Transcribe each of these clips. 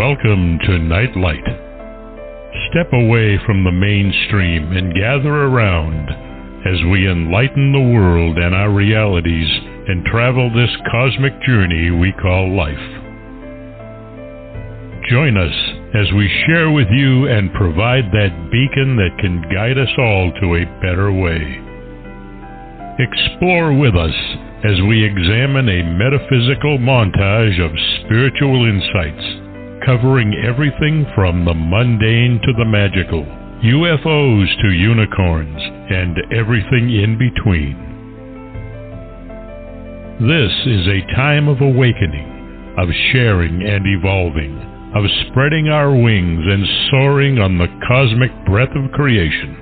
Welcome to NightLight. Step away from the mainstream and gather around as we enlighten the world and our realities and travel this cosmic journey we call life. Join us as we share with you and provide that beacon that can guide us all to a better way. Explore with us as we examine a metaphysical montage of spiritual insights, covering everything from the mundane to the magical, UFOs to unicorns, and everything in between. This is a time of awakening, of sharing and evolving, of spreading our wings and soaring on the cosmic breath of creation.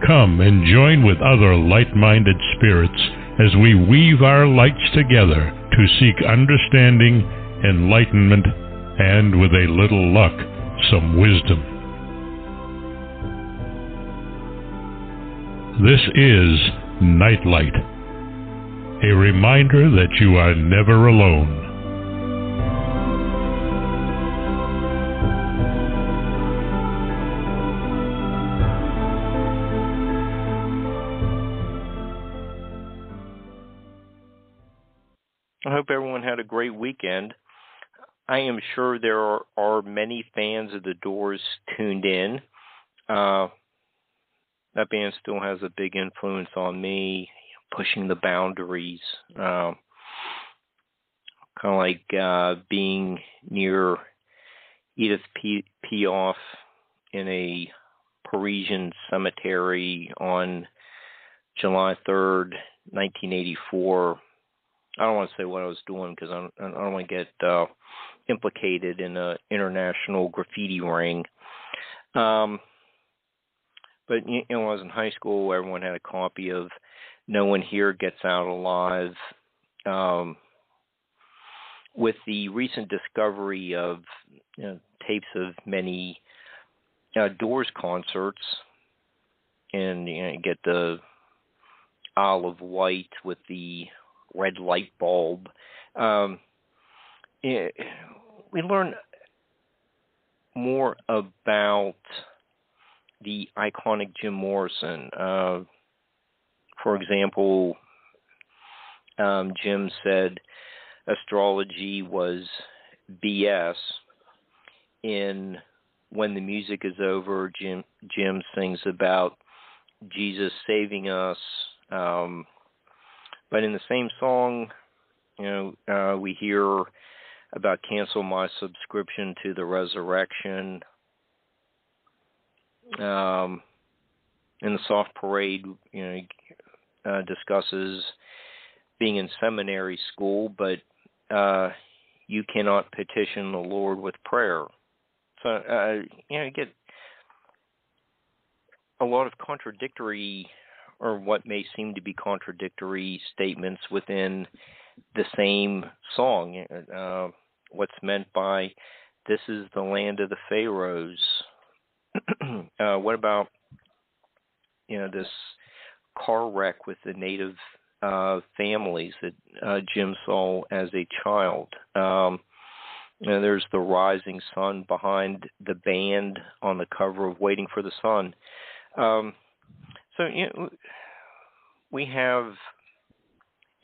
Come and join with other light-minded spirits as we weave our lights together to seek understanding, enlightenment, and, with a little luck, some wisdom. This is NightLight, a reminder that you are never alone. I hope everyone had a great weekend. I am sure there are many fans of the Doors tuned in. That band still has a big influence on me, pushing the boundaries. Kind of like being near Edith Piaf in a Parisian cemetery on July 3rd, 1984. I don't want to say what I was doing because I don't want to get implicated in an international graffiti ring. But when I was in high school, everyone had a copy of No One Here Gets Out Alive. With the recent discovery of tapes of many Doors concerts, and you get the Isle of Wight with the red light bulb, we learn more about the iconic Jim Morrison. For example, Jim said astrology was BS. In When the Music Is Over, Jim sings about Jesus saving us. But in the same song, we hear about cancel my subscription to the resurrection. In the Soft Parade, discusses being in seminary school, but you cannot petition the Lord with prayer. So, you get a lot of contradictory, or what may seem to be contradictory statements within the same song. What's meant by "This is the land of the pharaohs"? What about this car wreck with the native families that Jim saw as a child? There's the rising sun behind the band on the cover of Waiting for the Sun. So we have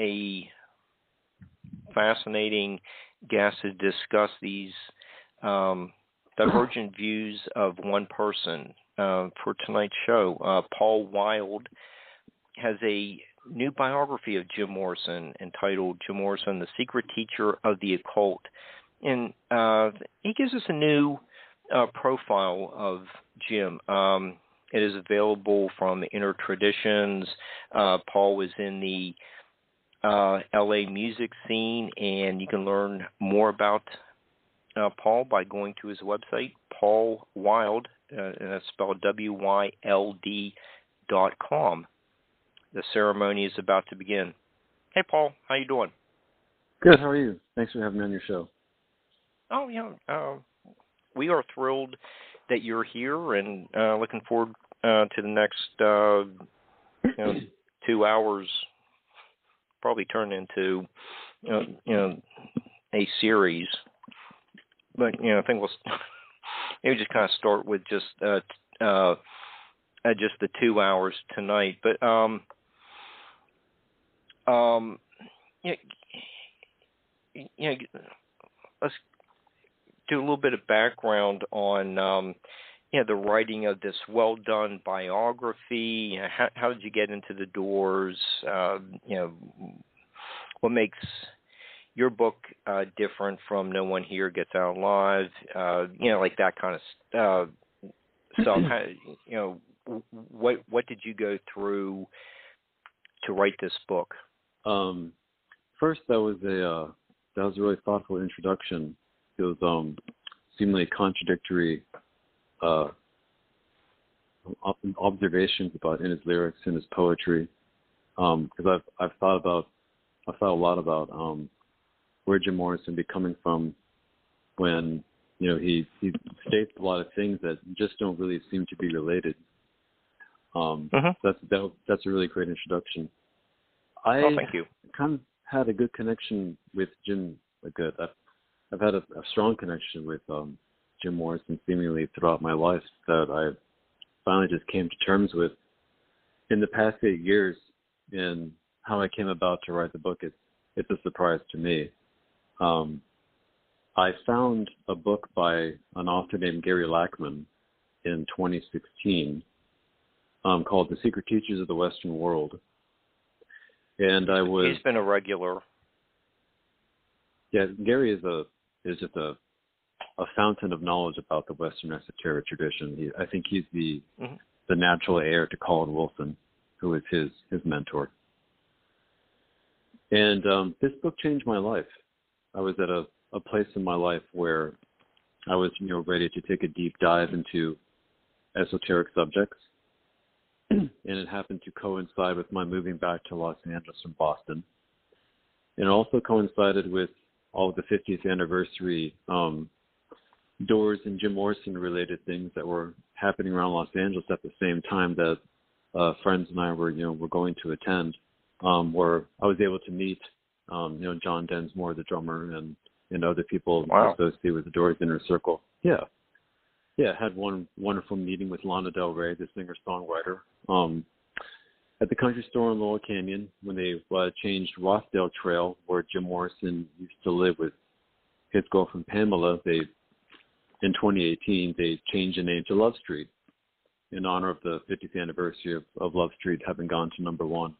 a fascinating guest to discuss these divergent views of one person for tonight's show. Paul Wyld has a new biography of Jim Morrison entitled Jim Morrison, The Secret Teacher of the Occult. And he gives us a new profile of Jim. It is available from Inner Traditions. Paul was in the LA music scene, and you can learn more about Paul by going to his website, Paul Wyld, and that's spelled WYLD.com. The ceremony is about to begin. Hey, Paul, how you doing? Good. How are you? Thanks for having me on your show. Oh, yeah. We are thrilled that you're here and looking forward to the next 2 hours probably turn into a series. But I think we'll maybe just kind of start with just the 2 hours tonight. But let's do a little bit of background on the writing of this well-done biography. How did you get into the doors? What makes your book different from No One Here Gets Out Alive? Like that kind of stuff. What did you go through to write this book? First, that was a really thoughtful introduction. It was seemingly contradictory observations about in his lyrics and his poetry. Because I've thought a lot about where Jim Morrison be coming from when he states a lot of things that just don't really seem to be related. That's a really great introduction. Thank you. Kind of had a good connection with Jim. I've had a strong connection with Jim Morrison seemingly throughout my life that I finally just came to terms with in the past 8 years. And how I came about to write the book, it's a surprise to me. I found a book by an author named Gary Lachman in 2016 called The Secret Teachers of the Western World. And he's been a regular. Yeah, Gary is just a fountain of knowledge about the Western esoteric tradition. I think he's the natural heir to Colin Wilson, who is his mentor. And this book changed my life. I was at a place in my life where I was ready to take a deep dive into esoteric subjects. And it happened to coincide with my moving back to Los Angeles from Boston. And it also coincided with all of the 50th anniversary doors and Jim Morrison related things that were happening around Los Angeles at the same time that friends and I were going to attend, where I was able to meet John Densmore, the drummer, and other people associated with the Doors Inner Circle. Yeah, I had one wonderful meeting with Lana Del Rey, the singer-songwriter, at the country store in Laurel Canyon when they changed Rothdale Trail, where Jim Morrison used to live with his girlfriend Pamela. In 2018, they changed the name to Love Street in honor of the 50th anniversary of Love Street having gone to number 1.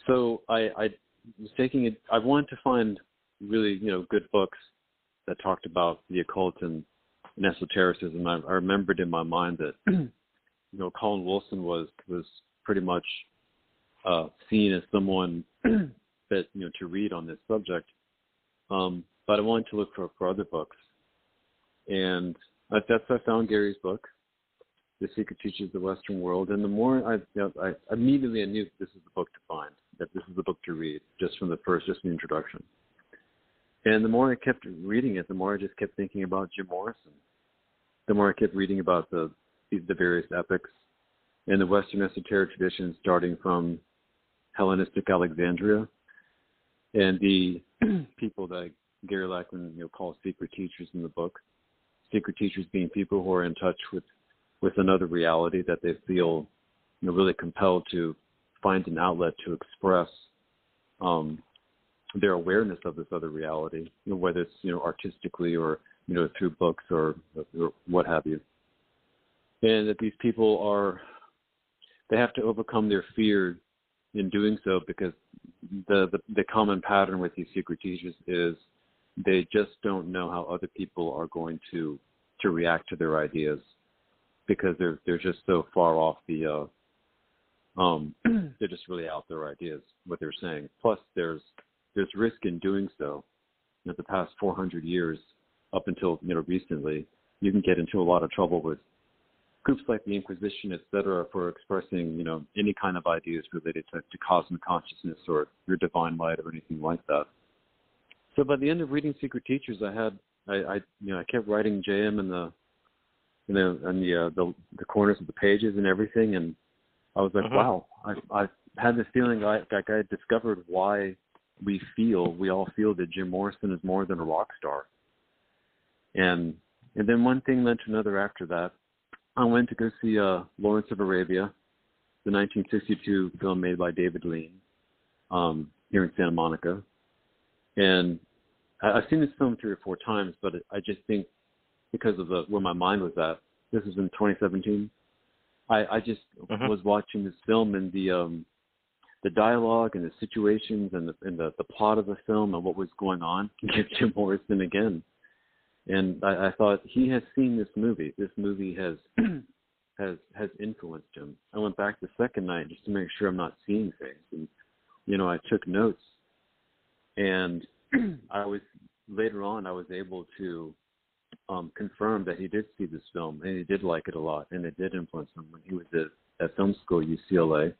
So I was taking it. I wanted to find really good books that talked about the occult and esotericism. I remembered in my mind that Colin Wilson was pretty much seen as someone that to read on this subject. But I wanted to look for other books, and I found Gary's book, The Secret Teachers of the Western World. And the more I immediately knew this is the book to find, that this is the book to read, just from the introduction. And the more I kept reading it, the more I just kept thinking about Jim Morrison. The more I kept reading about the various epics and the Western esoteric traditions, starting from Hellenistic Alexandria and the people that Gary Lachman calls secret teachers in the book. Secret teachers being people who are in touch with another reality that they feel really compelled to find an outlet to express their awareness of this other reality, whether it's artistically or through books or what have you. And that these people they have to overcome their fear in doing so, because the common pattern with these secret teachers is they just don't know how other people are going to react to their ideas, because they're just so far off the they're just really out their ideas, what they're saying. Plus there's risk in doing so. The past 400 years up until recently, you can get into a lot of trouble with groups like the Inquisition, etc., for expressing any kind of ideas related to cosmic consciousness or your divine light or anything like that. So by the end of reading Secret Teachers, I kept writing JM in the corners of the pages and everything, and I was like, wow, had this feeling like I had discovered why we all feel that Jim Morrison is more than a rock star. And then one thing led to another after that. I went to go see Lawrence of Arabia, the 1962 film made by David Lean, here in Santa Monica. And I've seen this film 3 or 4 times, but I just think because of where my mind was at, this was in 2017, I just was watching this film, and the dialogue and the situations and the plot of the film and what was going on give Jim Morrison again. And I thought, he has seen this movie. This movie has influenced him. I went back the second night just to make sure I'm not seeing things. And, I took notes. And later on, I was able to confirm that he did see this film, and he did like it a lot, and it did influence him. When he was at film school, UCLA,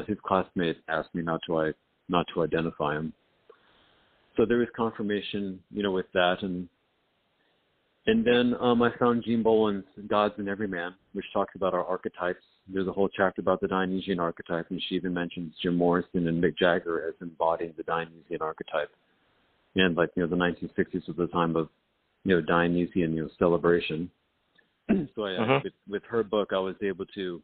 his classmates asked me not to identify him. So there was confirmation, with that. And then I found Gene Boland's Gods in Every Man, which talks about our archetypes. There's a whole chapter about the Dionysian archetype, and she even mentions Jim Morrison and Mick Jagger as embodying the Dionysian archetype. And the 1960s was the time of, Dionysian, celebration. So with her book, I was able to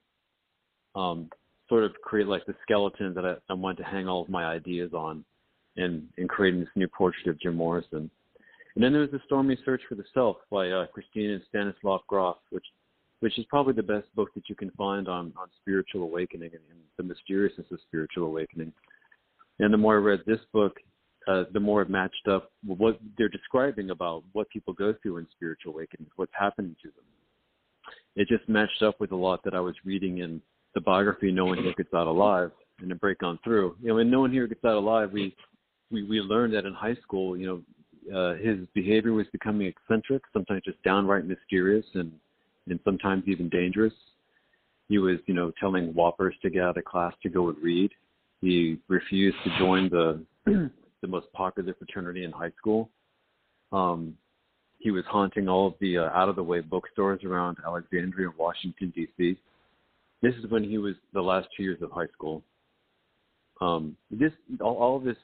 sort of create the skeleton that I wanted to hang all of my ideas on, and creating this new portrait of Jim Morrison. And then there was The Stormy Search for the Self by Christina and Stanislav Grof, which is probably the best book that you can find on spiritual awakening and the mysteriousness of spiritual awakening. And the more I read this book, the more it matched up with what they're describing about what people go through in spiritual awakening, what's happening to them. It just matched up with a lot that I was reading in the biography No One Here Gets Out Alive, and to break on through. In No One Here Gets Out Alive, we learned that in high school, his behavior was becoming eccentric, sometimes just downright mysterious, and sometimes even dangerous. He was, telling whoppers to get out of class to go and read. He refused to join the most popular fraternity in high school. He was haunting all of the out-of-the-way bookstores around Alexandria and Washington, D.C. This is when he was the last 2 years of high school. All of this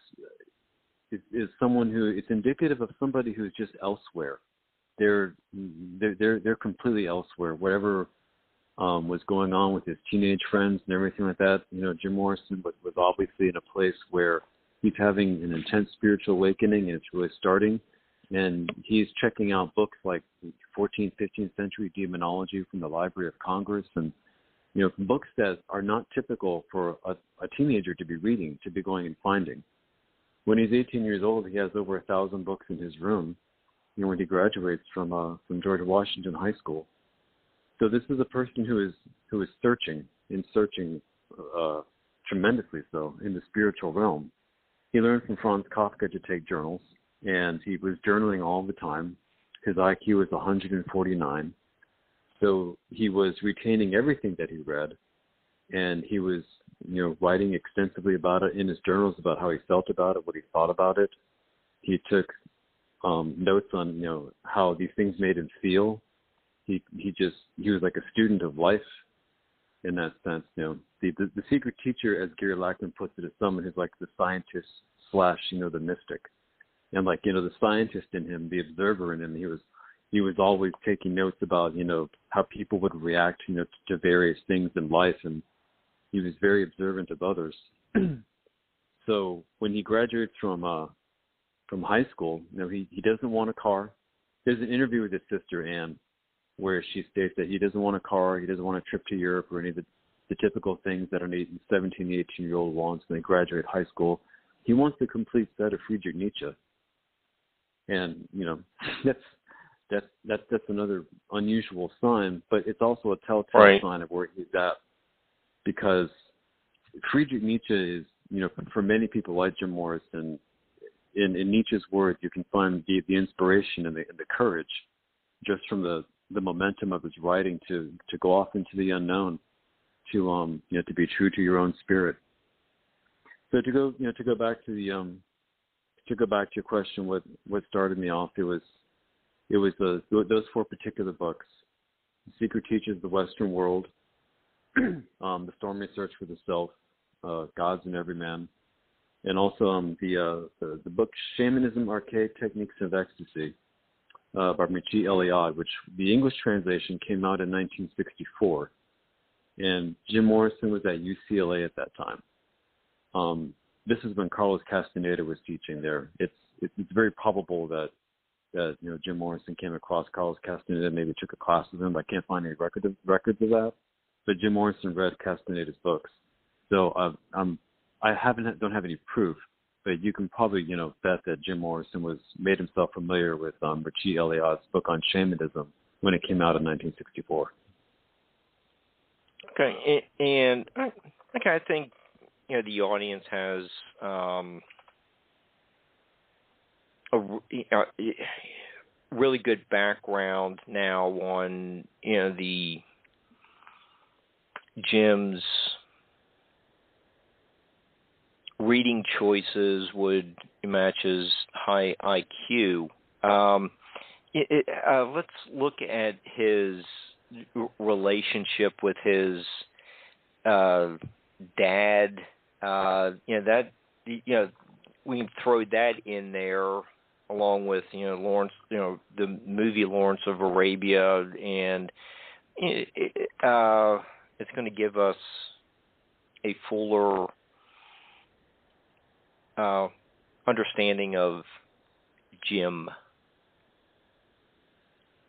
is someone who, it's indicative of somebody who's just elsewhere. They're completely elsewhere. Whatever was going on with his teenage friends and everything like that, Jim Morrison was obviously in a place where he's having an intense spiritual awakening, and it's really starting. And he's checking out books like 14th, 15th century demonology from the Library of Congress, and books that are not typical for a teenager to be reading, to be going and finding. When he's 18 years old, he has over 1,000 books in his room, when he graduates from George Washington High School. So this is a person who is searching tremendously so in the spiritual realm. He learned from Franz Kafka to take journals, and he was journaling all the time. His IQ was 149. So he was retaining everything that he read, and he was, writing extensively about it in his journals about how he felt about it, what he thought about it. He took notes on, how these things made him feel. He was like a student of life in that sense. The secret teacher, as Gary Lackman puts it, is someone who's like the scientist / the mystic. And the scientist in him, the observer in him, he was always taking notes about, how people would react, to various things in life, and he was very observant of others. So when he graduates from high school, he doesn't want a car. There's an interview with his sister Anne where she states that he doesn't want a car, he doesn't want a trip to Europe or any of the typical things that a 17, 18-year-old wants when they graduate high school. He wants the complete set of Friedrich Nietzsche. And, that's another unusual sign, but it's also a telltale sign of where he's at. Because Friedrich Nietzsche is, for many people like Jim Morrison, in Nietzsche's words, you can find the inspiration and the courage just from the momentum of his writing to go off into the unknown, to be true to your own spirit. So to go back to your question, what started me off, it was those 4 particular books: The Secret Teachers of the Western World, The Stormy Search for the Self, Gods in Every Man, and also the book Shamanism, Archaic Techniques of Ecstasy by Michi Eliade, which the English translation came out in 1964. And Jim Morrison was at UCLA at that time. This is when Carlos Castaneda was teaching there. It's very probable that Jim Morrison came across Carlos Castaneda, maybe took a class with him. I can't find any records of that. But Jim Morrison read Castaneda's books. So I don't have any proof, but you can probably bet that Jim Morrison made himself familiar with Michi Eliade's book on shamanism when it came out in 1964. Okay, and I think the audience has a really good background now on the Jim's reading choices would match his high IQ. Let's look at his relationship with his dad. We can throw that in there along with Lawrence, the movie Lawrence of Arabia, and it's going to give us a fuller understanding of Jim.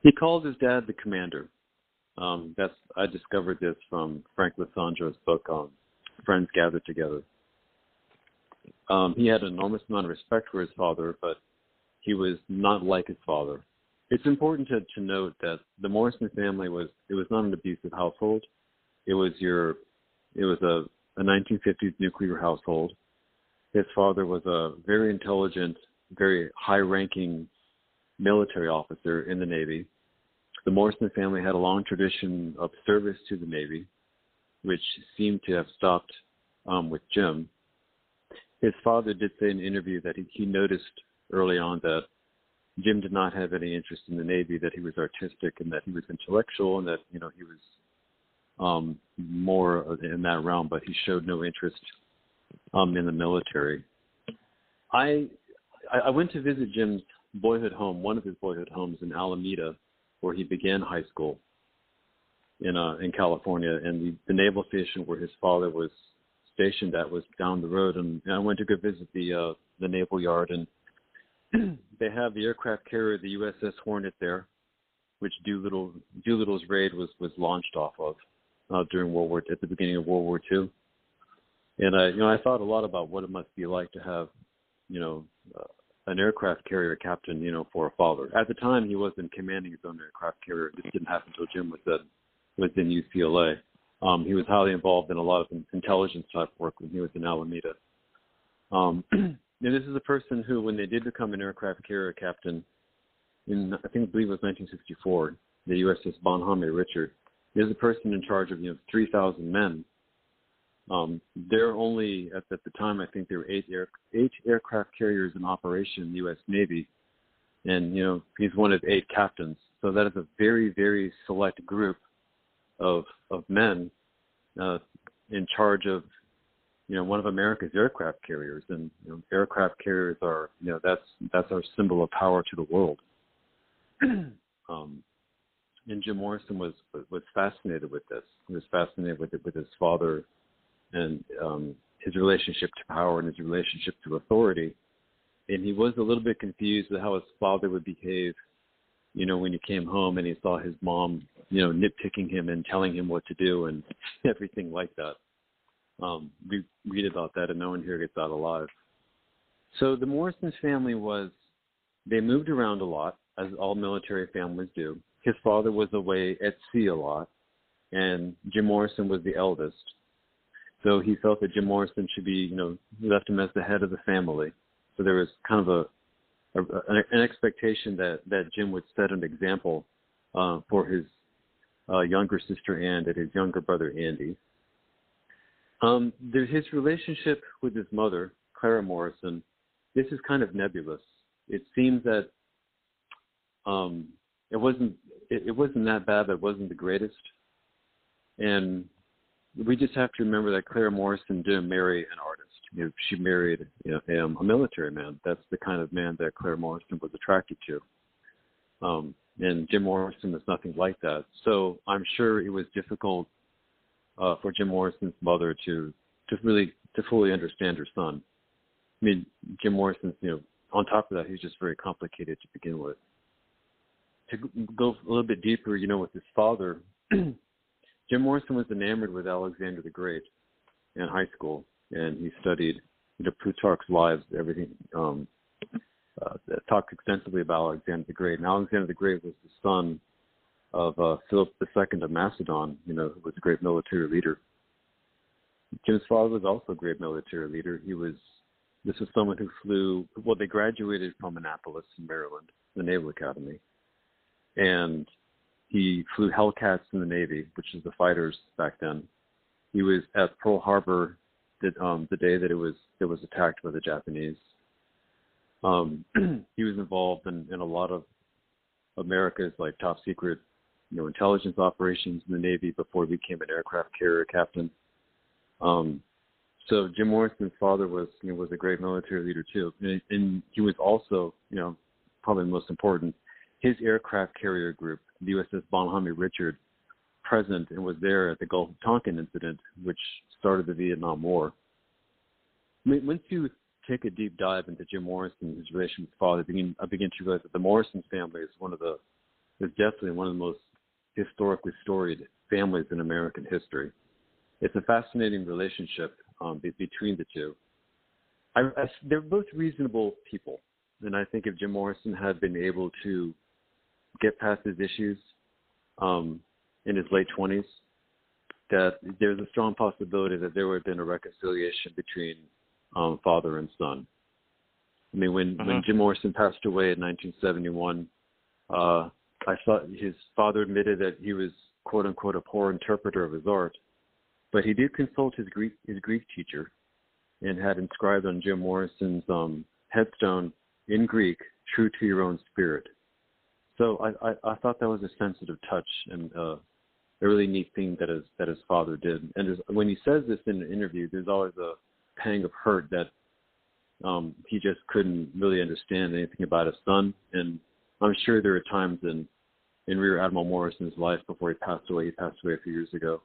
He called his dad the commander. I discovered this from Frank Lissandro's book on Friends Gathered Together. He had an enormous amount of respect for his father, but he was not like his father. It's important to note that the Morrison family was not an abusive household. It was a 1950s nuclear household. His father was a very intelligent, very high-ranking military officer in the Navy. The Morrison family had a long tradition of service to the Navy, which seemed to have stopped with Jim. His father did say in an interview that he noticed early on that Jim did not have any interest in the Navy, that he was artistic and that he was intellectual and that he was more in that realm, but he showed no interest in the military. I went to visit Jim's boyhood home, one of his boyhood homes in Alameda, where he began high school in California, and the naval station where his father was stationed at was down the road. And I went to go visit the naval yard, and they have the aircraft carrier, the USS Hornet there, which Doolittle's raid was launched off of at the beginning of World War II. And I thought a lot about what it must be like to have, an aircraft carrier captain, for a father. At the time, he wasn't commanding his own aircraft carrier. This didn't happen until Jim was in UCLA. He was highly involved in a lot of intelligence type work when he was in Alameda. And this is a person who, when they did become an aircraft carrier captain in, I believe it was 1964, the USS Bonhomme Richard, he was a person in charge of 3,000 men. There are only, at the time, I think there were eight aircraft carriers in operation in the U.S. Navy, and he's one of 8 captains. So that is a very, very select group of men in charge of one of America's aircraft carriers, and aircraft carriers are that's our symbol of power to the world. And Jim Morrison was fascinated with this. He was fascinated with his father and his relationship to power and his relationship to authority. And he was a little bit confused with how his father would behave, when he came home and he saw his mom, nitpicking him and telling him what to do and everything like that. We read about that and no one here gets out alive. So the Morrison family they moved around a lot, as all military families do. His father was away at sea a lot, and Jim Morrison was the eldest. So he felt that Jim Morrison should be, left him as the head of the family. So there was kind of an expectation that Jim would set an example for his younger sister Ann and his younger brother Andy. His relationship with his mother, Clara Morrison, this is kind of nebulous. It seems that it wasn't that bad, but it wasn't the greatest. And we just have to remember that Claire Morrison didn't marry an artist. She married a military man. That's the kind of man that Claire Morrison was attracted to. And Jim Morrison is nothing like that. So I'm sure it was difficult for Jim Morrison's mother to fully understand her son. I mean, Jim Morrison's, on top of that, he's just very complicated to begin with. To go a little bit deeper, with his father, Jim Morrison was enamored with Alexander the Great in high school, and he studied Plutarch's Lives, everything, talked extensively about Alexander the Great. And Alexander the Great was the son of Philip II of Macedon, who was a great military leader. Jim's father was also a great military leader. This was someone who they graduated from Annapolis in Maryland, the Naval Academy. And he flew Hellcats in the Navy, which is the fighters back then. He was at Pearl Harbor the day that it was attacked by the Japanese. He was involved in a lot of America's top secret, intelligence operations in the Navy before he became an aircraft carrier captain. So Jim Morrison's father was a great military leader too, and he was also, probably the most important, his aircraft carrier group, the USS Bonhomme Richard, present and was there at the Gulf of Tonkin incident, which started the Vietnam War. I mean, once you take a deep dive into Jim Morrison and his relation with his father, I begin to realize that the Morrison family is definitely one of the most historically storied families in American history. It's a fascinating relationship between the two. They're both reasonable people, and I think if Jim Morrison had been able to get past his issues in his late 20s, that there's a strong possibility that there would have been a reconciliation between father and son. I mean, when Jim Morrison passed away in 1971, I thought his father admitted that he was, quote unquote, a poor interpreter of his art, but he did consult his Greek teacher and had inscribed on Jim Morrison's headstone in Greek, "True to your own spirit." So I thought that was a sensitive touch and a really neat thing that his father did. And when he says this in an interview, there's always a pang of hurt that he just couldn't really understand anything about his son. And I'm sure there are times in Rear Admiral Morrison's life before he passed away a few years ago,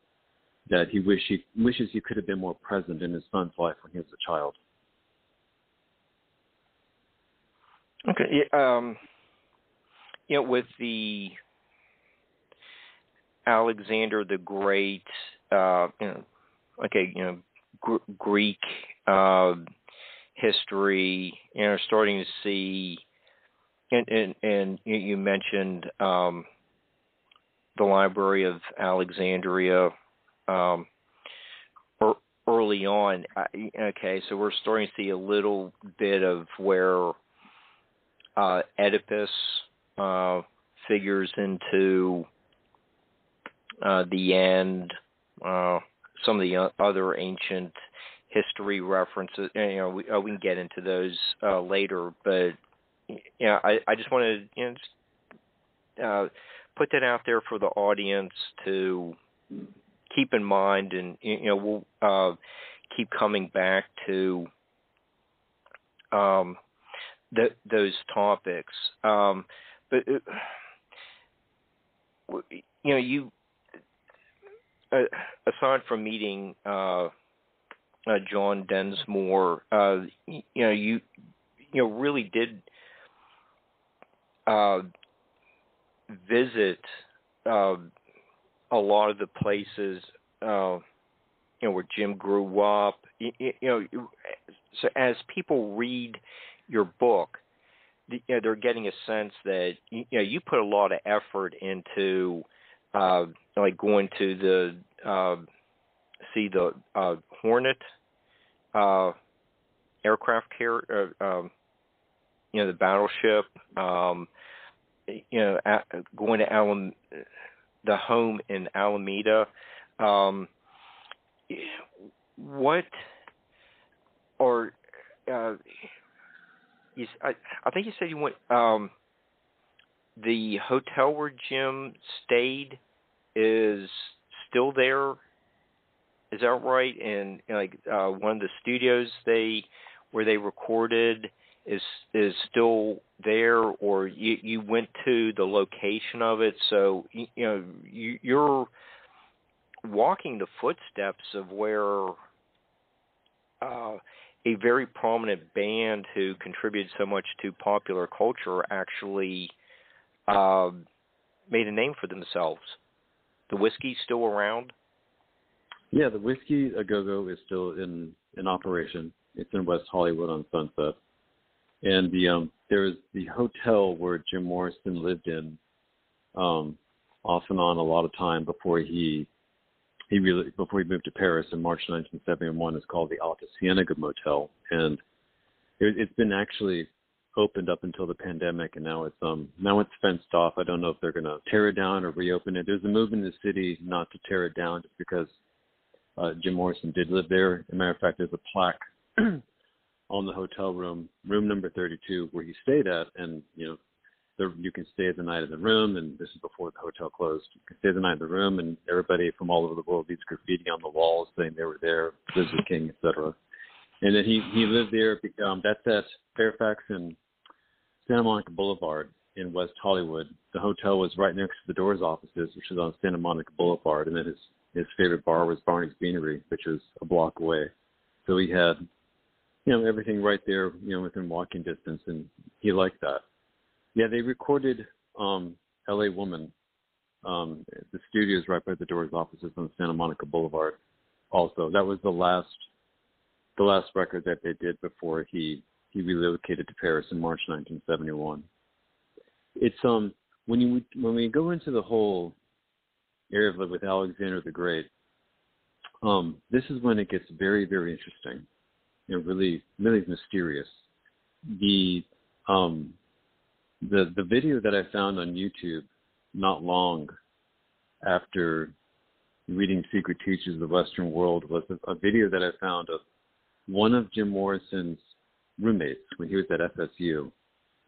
that he wishes he could have been more present in his son's life when he was a child. Okay. With the Alexander the Great, Greek history, starting to see, and you mentioned the Library of Alexandria early on. So we're starting to see a little bit of where Oedipus figures into the end. Some of the other ancient history references, we can get into those later. But I just want to put that out there for the audience to keep in mind, and we'll keep coming back to those topics. But you aside from meeting John Densmore, you really did visit a lot of the places where Jim grew up. So as people read your book, they're getting a sense that you put a lot of effort into going to the see the Hornet aircraft carrier, the battleship, going to the home in Alameda. What or I think you said you went. The hotel where Jim stayed is still there Is that right? And like one of the studios where they recorded is still there, or you went to the location of it, so you're walking the footsteps of where a very prominent band who contributed so much to popular culture actually made a name for themselves. The whiskey's still around? Yeah, the Whiskey A Go-Go is still in operation. It's in West Hollywood on Sunset. And there's the hotel where Jim Morrison lived in off and on a lot of time before he moved to Paris in March 1971. It's called the Alta Cienega Motel, and it's been actually opened up until the pandemic, and now it's fenced off. I don't know if they're going to tear it down or reopen it. There's a movement in the city not to tear it down just because Jim Morrison did live there. As a matter of fact, there's a plaque on the hotel room number 32, where he stayed at, and you can stay the night in the room, and this is before the hotel closed. You can stay the night in the room, and everybody from all over the world leaves graffiti on the walls saying they were there, lives the king, etc. And then he lived there. That's at Fairfax and Santa Monica Boulevard in West Hollywood. The hotel was right next to the Doors offices, which is on Santa Monica Boulevard, and then his favorite bar was Barney's Beanery, which was a block away. So he had, everything right there, within walking distance, and he liked that. Yeah, they recorded L.A. Woman. The studio is right by the Doors offices on Santa Monica Boulevard. Also, that was the last record that they did before he relocated to Paris in March 1971. It's when we go into the whole area of with Alexander the Great, this is when it gets very, very interesting. Really, really mysterious. The video that I found on YouTube not long after reading Secret Teachings of the Western World was a video that I found of one of Jim Morrison's roommates when he was at FSU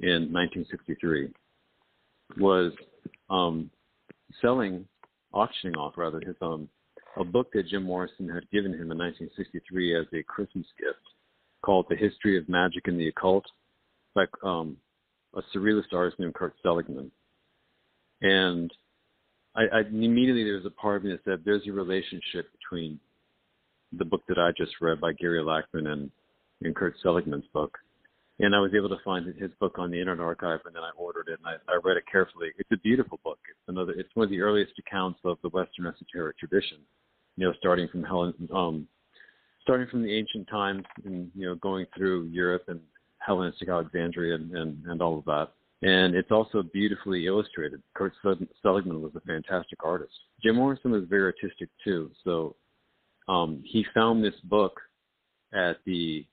in 1963 was auctioning off his a book that Jim Morrison had given him in 1963 as a Christmas gift called The History of Magic and the Occult by a surrealist artist named Kurt Seligman. And I immediately, there was a part of me that said there's a relationship between the book that I just read by Gary Lackman and Kurt Seligman's book. And I was able to find his book on the Internet Archive, and then I ordered it, and I read it carefully. It's a beautiful book. It's one of the earliest accounts of the Western esoteric tradition, starting from the ancient times and, going through Europe and Hellenistic Alexandria and all of that. And it's also beautifully illustrated. Kurt Seligman was a fantastic artist. Jim Morrison was very artistic too. So he found this book at the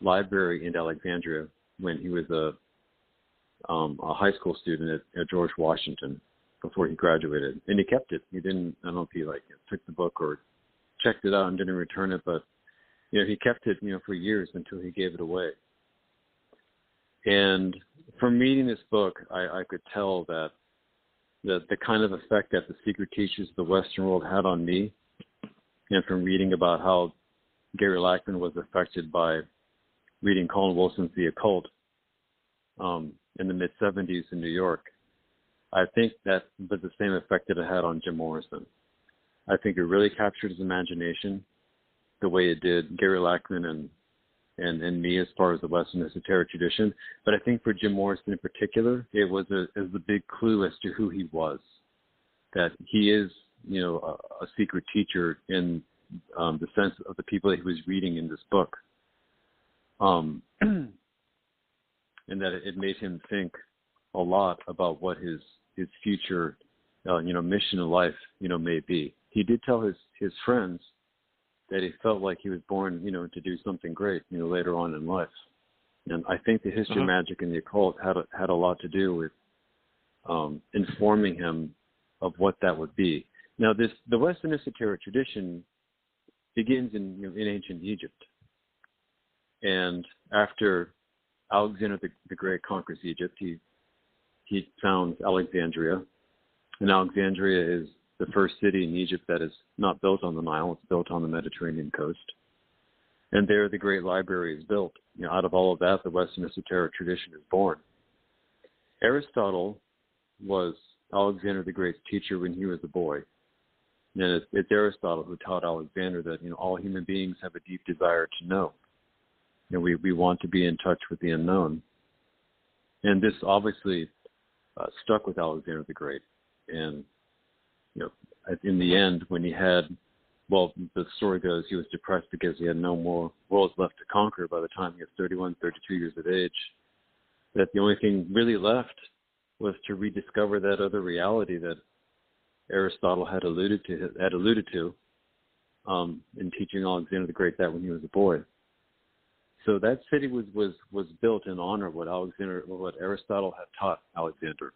library in Alexandria when he was a high school student at George Washington before he graduated. And he kept it. He didn't, I don't know if he took the book or checked it out and didn't return it, but he kept it, for years until he gave it away. And from reading this book, I could tell that the kind of effect that the Secret Teachings of the Western World had on me, and from reading about how Gary Lackman was affected by reading Colin Wilson's The Occult in the mid-'70s in New York, I think that was the same effect that it had on Jim Morrison. I think it really captured his imagination the way it did Gary Lackman and me as far as the Western esoteric tradition. But I think for Jim Morrison in particular, it was a big clue as to who he was, that he is, a secret teacher in the sense of the people that he was reading in this book. And that it made him think a lot about what his future, mission in life, may be. He did tell his friends that he felt like he was born, to do something great, later on in life. And I think the history of magic and the occult had a lot to do with informing him of what that would be. Now, the Western esoteric tradition begins in ancient Egypt. And after Alexander the Great conquers Egypt, he founds Alexandria. And Alexandria is the first city in Egypt that is not built on the Nile. It's built on the Mediterranean coast. And there the great library is built. Out of all of that, the Western esoteric tradition is born. Aristotle was Alexander the Great's teacher when he was a boy. And it's Aristotle who taught Alexander that, all human beings have a deep desire to know. We want to be in touch with the unknown. And this obviously stuck with Alexander the Great. And, in the end, when he had, the story goes, he was depressed because he had no more worlds left to conquer by the time he was 31, 32 years of age, that the only thing really left was to rediscover that other reality that Aristotle had alluded to in teaching Alexander the Great that when he was a boy. So that city was built in honor of what Aristotle had taught Alexander.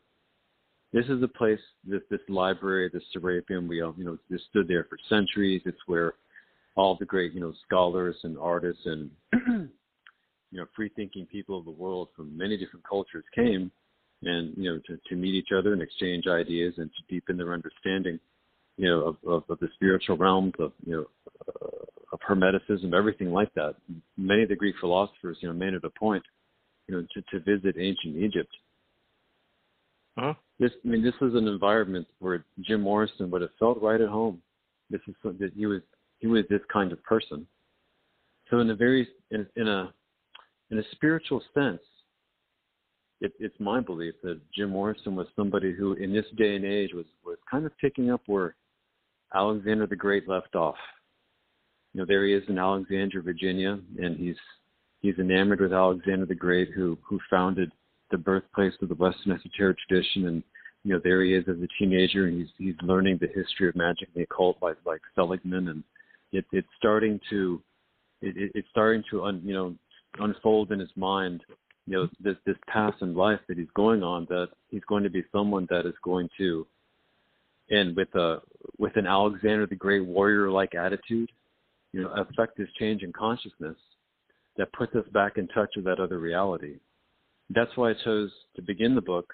This is a place, this library, this Serapeum, this stood there for centuries. It's where all the great, scholars and artists and, free-thinking people of the world from many different cultures came and, to meet each other and exchange ideas and to deepen their understanding, of the spiritual realms, of Hermeticism, everything like that. Many of the Greek philosophers, made it a point, to visit ancient Egypt. Uh-huh. This was an environment where Jim Morrison would have felt right at home. This is that he was this kind of person. So in a spiritual sense, it's my belief that Jim Morrison was somebody who, in this day and age, was kind of picking up where Alexander the Great left off. There he is in Alexandria, Virginia, and he's enamored with Alexander the Great, who founded the birthplace of the Western esoteric tradition. And there he is as a teenager, and he's learning the history of magic and the occult like Seligman, and it's starting to unfold in his mind. This path in life that he's going on, that he's going to be someone that is going to, and with an Alexander the Great warrior-like attitude, affect this change in consciousness that puts us back in touch with that other reality. That's why I chose to begin the book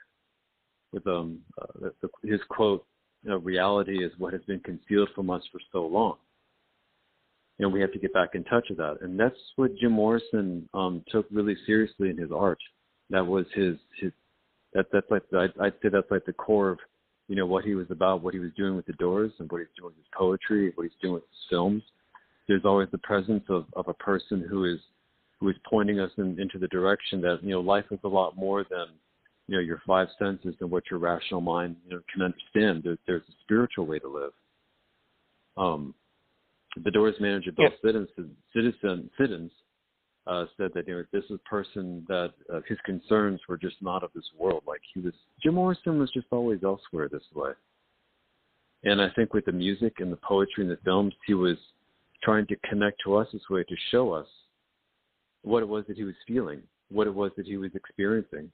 with his quote, reality is what has been concealed from us for so long. We have to get back in touch with that. And that's what Jim Morrison took really seriously in his art. That was I'd say that's like the core of, what he was about, what he was doing with the Doors and what he's doing with his poetry, what he's doing with his films. There's always the presence of a person who is pointing us into the direction that, life is a lot more than, your five senses and what your rational mind, can understand. There's a spiritual way to live. The Doors manager, Bill Siddons, said that, this is a person that his concerns were just not of this world. Like Jim Morrison was just always elsewhere this way. And I think with the music and the poetry and the films, he was trying to connect to us this way to show us what it was that he was feeling, what it was that he was experiencing.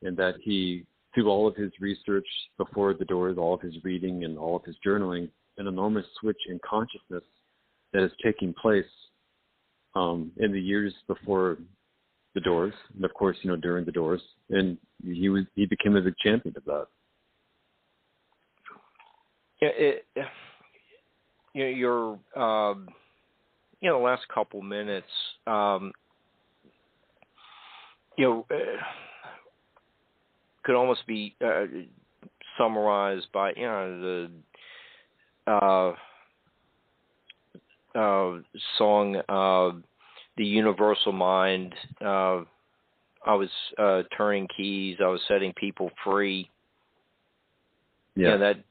And that he, through all of his research before the Doors, all of his reading and all of his journaling, an enormous switch in consciousness that is taking place in the years before the Doors, and of course, during the Doors, and he became a big champion of that. Yeah, your the last couple minutes, could almost be summarized by the song "The Universal Mind." I was turning keys. I was setting people free. Yeah, that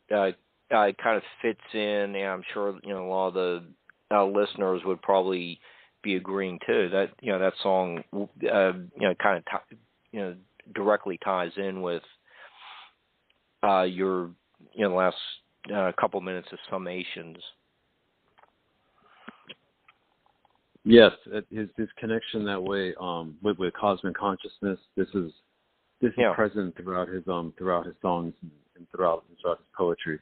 kind of fits in. Yeah, I'm sure a lot of the listeners would probably be agreeing too. That that song kind of directly ties in with your last couple minutes of summations. Yes, his connection that way with cosmic consciousness. This is present throughout his songs and throughout his poetry,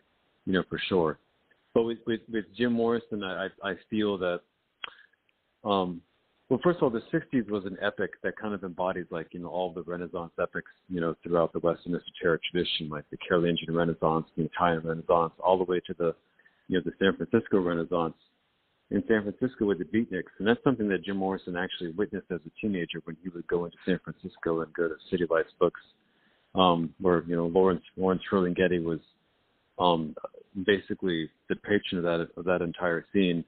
for sure. But with Jim Morrison, I feel that Well, first of all, the 60s was an epic that kind of embodies, like, all the Renaissance epics, throughout the Western esoteric tradition, like the Carolingian Renaissance, the Italian Renaissance, all the way to the, the San Francisco Renaissance in San Francisco with the Beatniks. And that's something that Jim Morrison actually witnessed as a teenager when he would go into San Francisco and go to City Lights Books, where, Lawrence Ferlinghetti was basically the patron of that entire scene.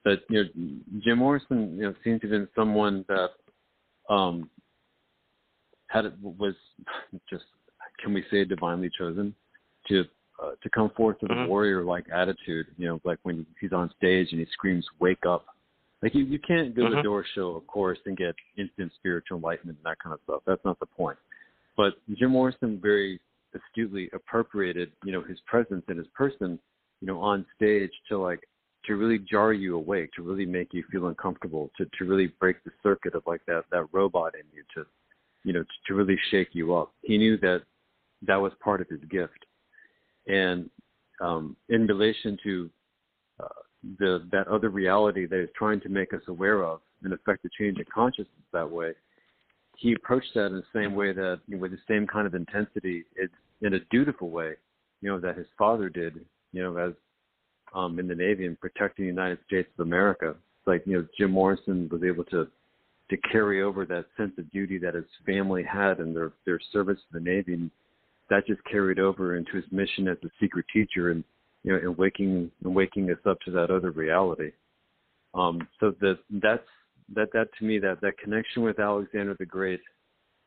But Jim Morrison, seems to have been someone that was just, can we say, divinely chosen to come forth with a warrior-like attitude. Like when he's on stage and he screams, "Wake up!" Like you can't go to a door show, of course, and get instant spiritual enlightenment and that kind of stuff. That's not the point. But Jim Morrison very astutely appropriated, his presence and his person, on stage to really jar you awake, to really make you feel uncomfortable, to really break the circuit of like that robot in you, to really shake you up. He knew that was part of his gift. And in relation to that other reality that is trying to make us aware of and affect the change in consciousness that way, he approached that in the same way that, with the same kind of intensity, it's in a dutiful way, that his father did, as in the Navy and protecting the United States of America. It's like, Jim Morrison was able to carry over that sense of duty that his family had in their service to the Navy. And that just carried over into his mission as a secret teacher and, and waking us up to that other reality. So that to me, that connection with Alexander the Great,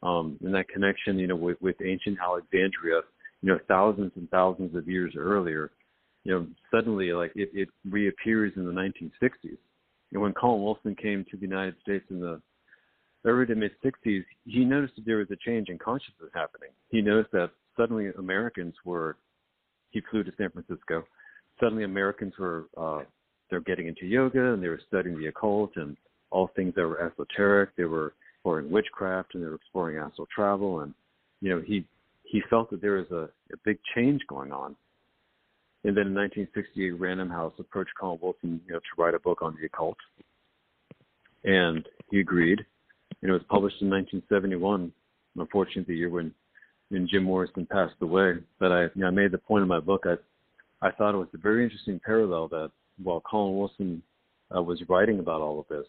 and that connection, with ancient Alexandria, thousands and thousands of years earlier, suddenly, like, it reappears in the 1960s. When Colin Wilson came to the United States in the early to mid-60s, he noticed that there was a change in consciousness happening. He noticed that suddenly he flew to San Francisco. Suddenly Americans were, they're getting into yoga, and they were studying the occult and all things that were esoteric. They were exploring witchcraft, and they were exploring astral travel. And, he felt that there was a big change going on. And then in 1968, Random House approached Colin Wilson, to write a book on the occult. And he agreed. And it was published in 1971, unfortunately the year when Jim Morrison passed away. But I made the point in my book, I thought it was a very interesting parallel that while Colin Wilson was writing about all of this,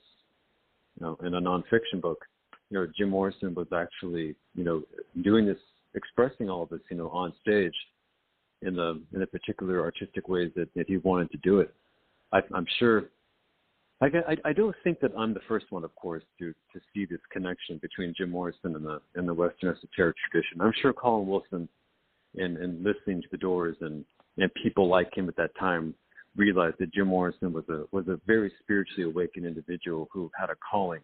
in a nonfiction book, Jim Morrison was actually, doing this, expressing all of this, on stage, in the particular artistic ways that he wanted to do it. I'm sure. I don't think that I'm the first one, of course, to see this connection between Jim Morrison and the Western esoteric tradition. I'm sure Colin Wilson, and listening to the Doors and people like him at that time, realized that Jim Morrison was a very spiritually awakened individual who had a calling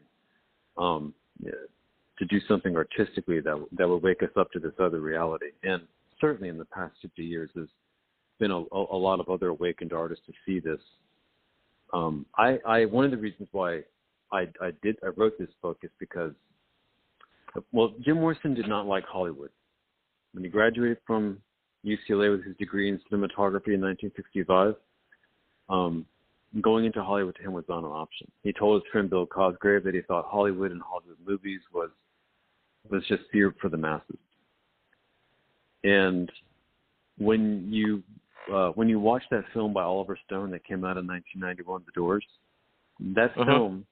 to do something artistically that would wake us up to this other reality. And certainly in the past 50 years, there's been a lot of other awakened artists to see this. One of the reasons why I wrote this book is because, Jim Morrison did not like Hollywood. When he graduated from UCLA with his degree in cinematography in 1965, going into Hollywood to him was not an option. He told his friend Bill Cosgrave that he thought Hollywood and Hollywood movies was just fear for the masses. And when you watch that film by Oliver Stone that came out in 1991, The Doors, that film,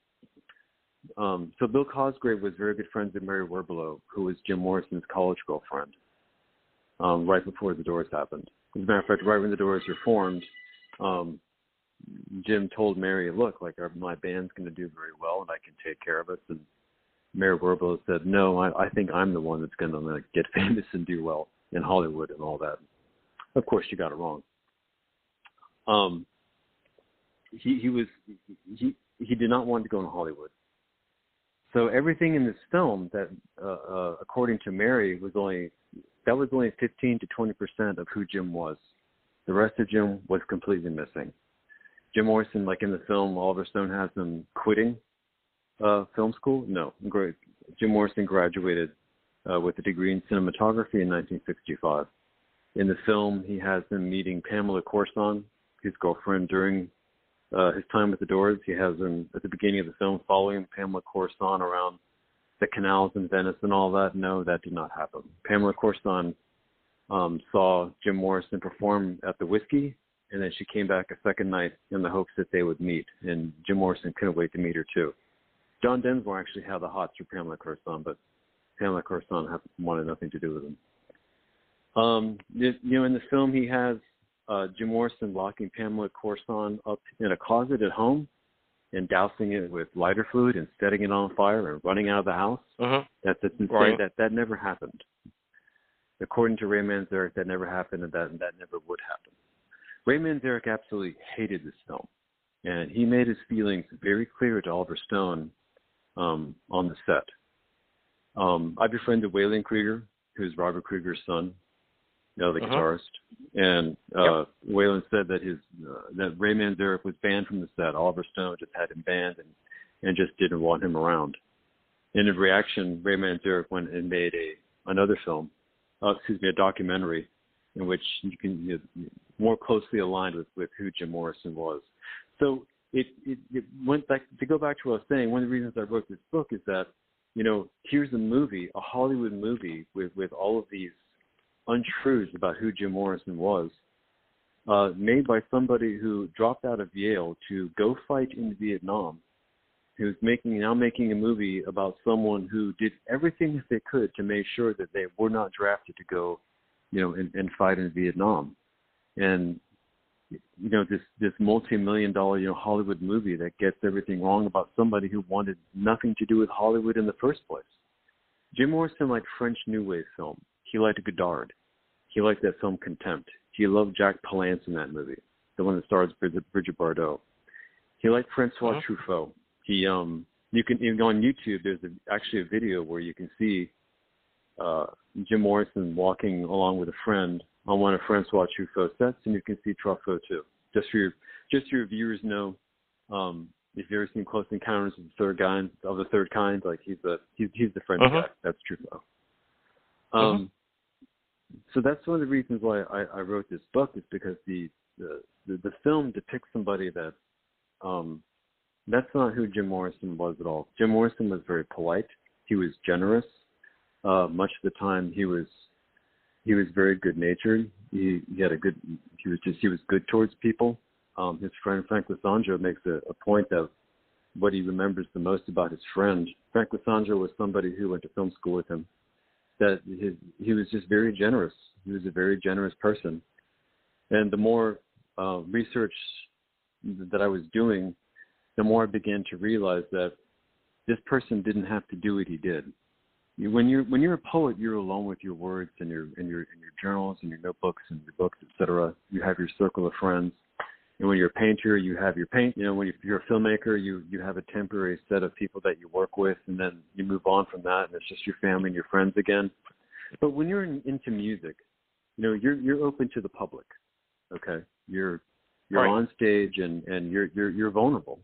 so Bill Cosgrave was very good friends with Mary Werbelow, who was Jim Morrison's college girlfriend, right before The Doors happened. As a matter of fact, right when The Doors were formed, Jim told Mary, look, like my band's going to do very well and I can take care of it. And Mary Werbelow said, no, I think I'm the one that's going to get famous and do well in Hollywood and all that. Of course, you got it wrong. He did not want to go in Hollywood. So everything in this film that, according to Mary, was only 15 to 20% of who Jim was. The rest of Jim was completely missing. Jim Morrison, like in the film, Oliver Stone has him quitting film school. No, Jim Morrison graduated with a degree in cinematography in 1965. In the film, he has him meeting Pamela Corson, his girlfriend, during his time with the Doors. He has him at the beginning of the film following Pamela Corson around the canals in Venice and all that. No, that did not happen. Pamela Corson saw Jim Morrison perform at the Whiskey, and then she came back a second night in the hopes that they would meet, and Jim Morrison couldn't wait to meet her too. John Densmore actually had the hots for Pamela Corson, but Pamela Corson wanted nothing to do with him. In the film, he has Jim Morrison locking Pamela Corson up in a closet at home and dousing it with lighter fluid and setting it on fire and running out of the house. That's insane. Right. That never happened. According to Ray Manzarek, that never happened, and that never would happen. Ray Manzarek absolutely hated this film, and he made his feelings very clear to Oliver Stone on the set. I befriended Waylon Krieger, who's Robert Krieger's son, the guitarist, and Waylon said that that Ray Manzarek was banned from the set. Oliver Stone just had him banned and just didn't want him around. And in reaction, Ray Manzarek went and made another film, a documentary, in which you can more closely aligned with who Jim Morrison was. So it went back to go back to what I was saying. One of the reasons I wrote this book is that here's a movie, a Hollywood movie with all of these untruths about who Jim Morrison was, made by somebody who dropped out of Yale to go fight in Vietnam, who's now making a movie about someone who did everything that they could to make sure that they were not drafted to go, and fight in Vietnam. And, this multi-million-dollar, Hollywood movie that gets everything wrong about somebody who wanted nothing to do with Hollywood in the first place. Jim Morrison liked French New Wave film. He liked Godard. He liked that film Contempt. He loved Jack Palance in that movie, the one that stars Brigitte Bardot. He liked Francois Truffaut. You can even go on YouTube. There's actually a video where you can see Jim Morrison walking along with a friend on one of Francois Truffaut's sets, and you can see Truffaut too. Just so your viewers know, if you've ever seen Close Encounters of the Third Kind, like he's the French guy. That's Truffaut. So that's one of the reasons why I wrote this book, is because the film depicts somebody that that's not who Jim Morrison was at all. Jim Morrison was very polite. He was generous. Much of the time, he was very good-natured. He was good towards people. His friend Frank Lisandro makes a point that what he remembers the most about his friend. Frank Lisandro was somebody who went to film school with him. That he was just very generous. He was a very generous person. And the more research that I was doing, the more I began to realize that this person didn't have to do what he did. When you're a poet, you're alone with your words and your journals and your notebooks and your books, etc. You have your circle of friends. And when you're a painter, you have your paint. When you're a filmmaker, you have a temporary set of people that you work with, and then you move on from that, and it's just your family and your friends again. But when you're into music, you're open to the public. Okay, you're on stage and you're vulnerable.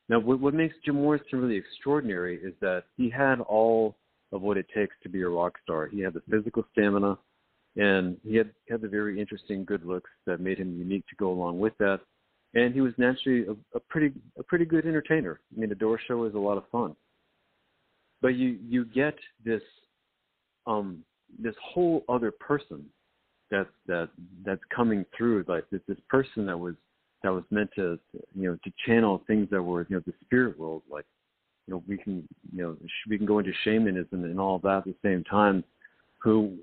Now, what makes Jim Morrison really extraordinary is that he had all of what it takes to be a rock star. He had the physical stamina, and he had the very interesting good looks that made him unique to go along with that. And he was naturally a pretty good entertainer. I mean, the Doors show is a lot of fun. But you get this whole other person that's coming through, like this person that was meant to channel things that were the spirit world, like we can go into shamanism and all of that at the same time, who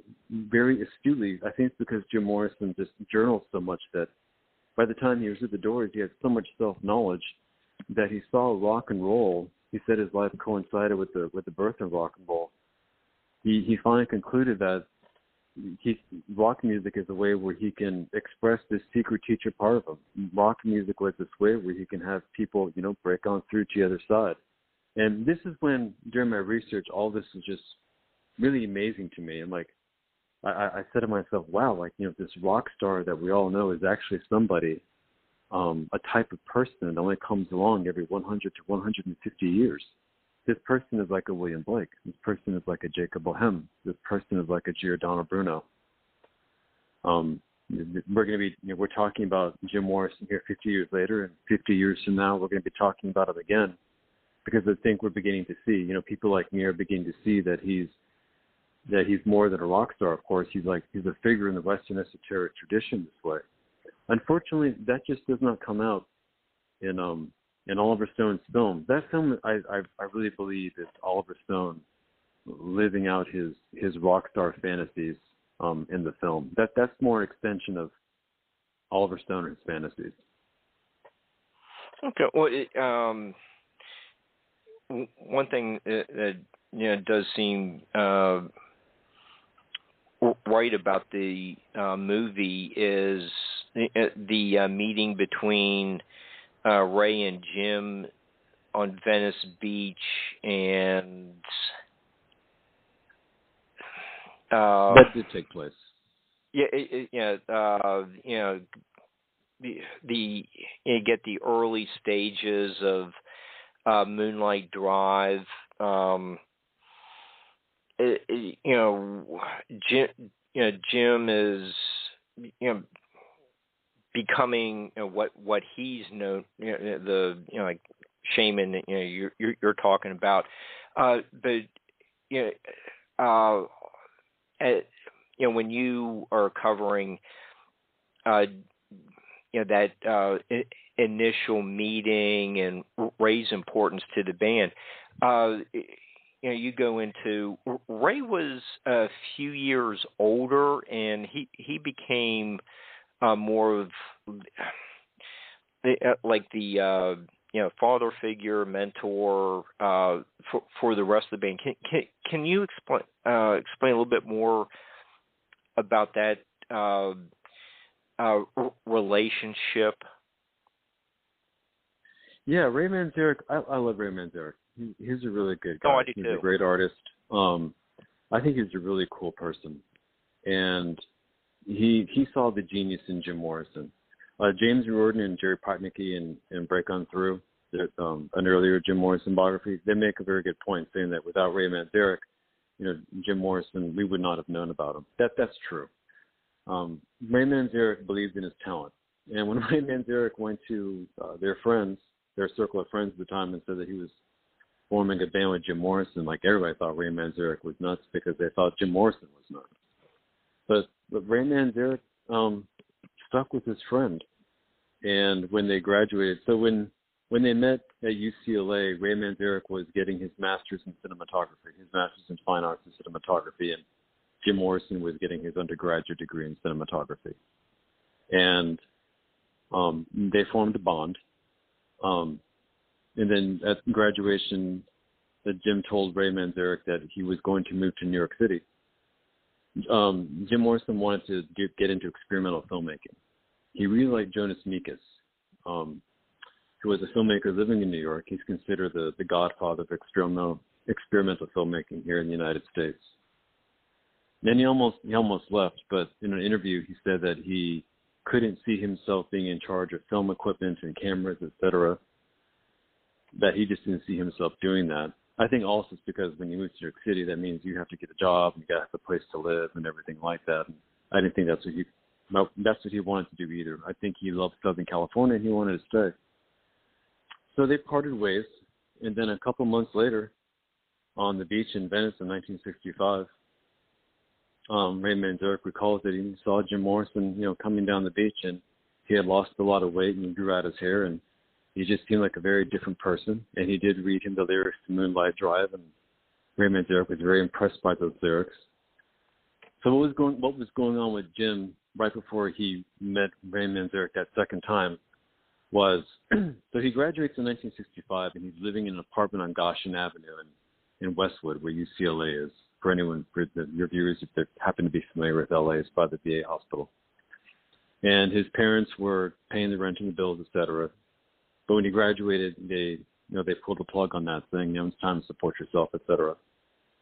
very astutely, I think it's because Jim Morrison just journals so much that by the time he was at the Doors, he had so much self-knowledge that he saw rock and roll. He said his life coincided with the birth of rock and roll. He finally concluded that rock music is a way where he can express this secret teacher part of him. Rock music was this way where he can have people, break on through to the other side. And this is when, during my research, all this was just really amazing to me. And I said to myself, wow, this rock star that we all know is actually somebody, a type of person that only comes along every 100 to 150 years. This person is like a William Blake. This person is like a Jacob Boehm. This person is like a Giordano Bruno. we're going to be, we're talking about Jim Morrison here 50 years later, and 50 years from now, we're going to be talking about him again, because I think we're beginning to see, people like me are beginning to see that he's more than a rock star. Of course, he's a figure in the Western esoteric tradition this way. Unfortunately, that just does not come out in Oliver Stone's film. That film, I really believe, is Oliver Stone living out his rock star fantasies in the film. That's more an extension of Oliver Stone and his fantasies. Okay. Well, one thing that does seem right about the movie is the meeting between Ray and Jim on Venice Beach, and that did take place. Yeah, you get the early stages of Moonlight Drive. Jim is becoming what he's known, like shaman you're talking about, but when you are covering that initial meeting and Ray's importance to the band, you go into Ray was a few years older, and he became more of like the father figure, mentor for the rest of the band. Can you explain a little bit more about that relationship? Yeah, Ray Manzarek. I love Ray Manzarek. He's a really good guy. Oh, I do he's too. A great artist. I think he's a really cool person, and he saw the genius in Jim Morrison. James Riordan and Jerry Potnicki in Break On Through, an earlier Jim Morrison biography, they make a very good point, saying that without Ray Manzarek, Jim Morrison, we would not have known about him. That's true. Ray Manzarek believed in his talent, and when Ray Manzarek went to their circle of friends at the time, and said that he was forming a band with Jim Morrison, like everybody thought Ray Manzarek was nuts because they thought Jim Morrison was nuts. But Ray Manzarek stuck with his friend, and when they graduated, so when they met at UCLA, Ray Manzarek was getting his master's in cinematography, his master's in fine arts in cinematography, and Jim Morrison was getting his undergraduate degree in cinematography. And they formed a bond. And then at graduation, Jim told Ray Manzarek that he was going to move to New York City. Jim Morrison wanted to get into experimental filmmaking. He really liked Jonas Mekas, who was a filmmaker living in New York. He's considered the godfather of experimental filmmaking here in the United States. Then he almost left, but in an interview he said that he couldn't see himself being in charge of film equipment and cameras, etc., that he just didn't see himself doing that. I think also it's because when you move to New York City, that means you have to get a job, and you got to have a place to live and everything like that. And I didn't think that's what he wanted to do either. I think he loved Southern California, and he wanted to stay. So they parted ways, and then a couple months later, on the beach in Venice in 1965, Ray Manzarek recalls that he saw Jim Morrison, coming down the beach, and he had lost a lot of weight and he grew out his hair, and he just seemed like a very different person. And he did read him the lyrics to Moonlight Drive, and Ray Manzarek was very impressed by those lyrics. So what was going on with Jim right before he met Ray Manzarek that second time was, so he graduates in 1965, and he's living in an apartment on Goshen Avenue in Westwood, where UCLA is. For anyone, for your viewers, if they happen to be familiar with LA, it's by the VA hospital. And his parents were paying the rent and the bills, etc. But when he graduated, they pulled the plug on that thing. It's time to support yourself, etc.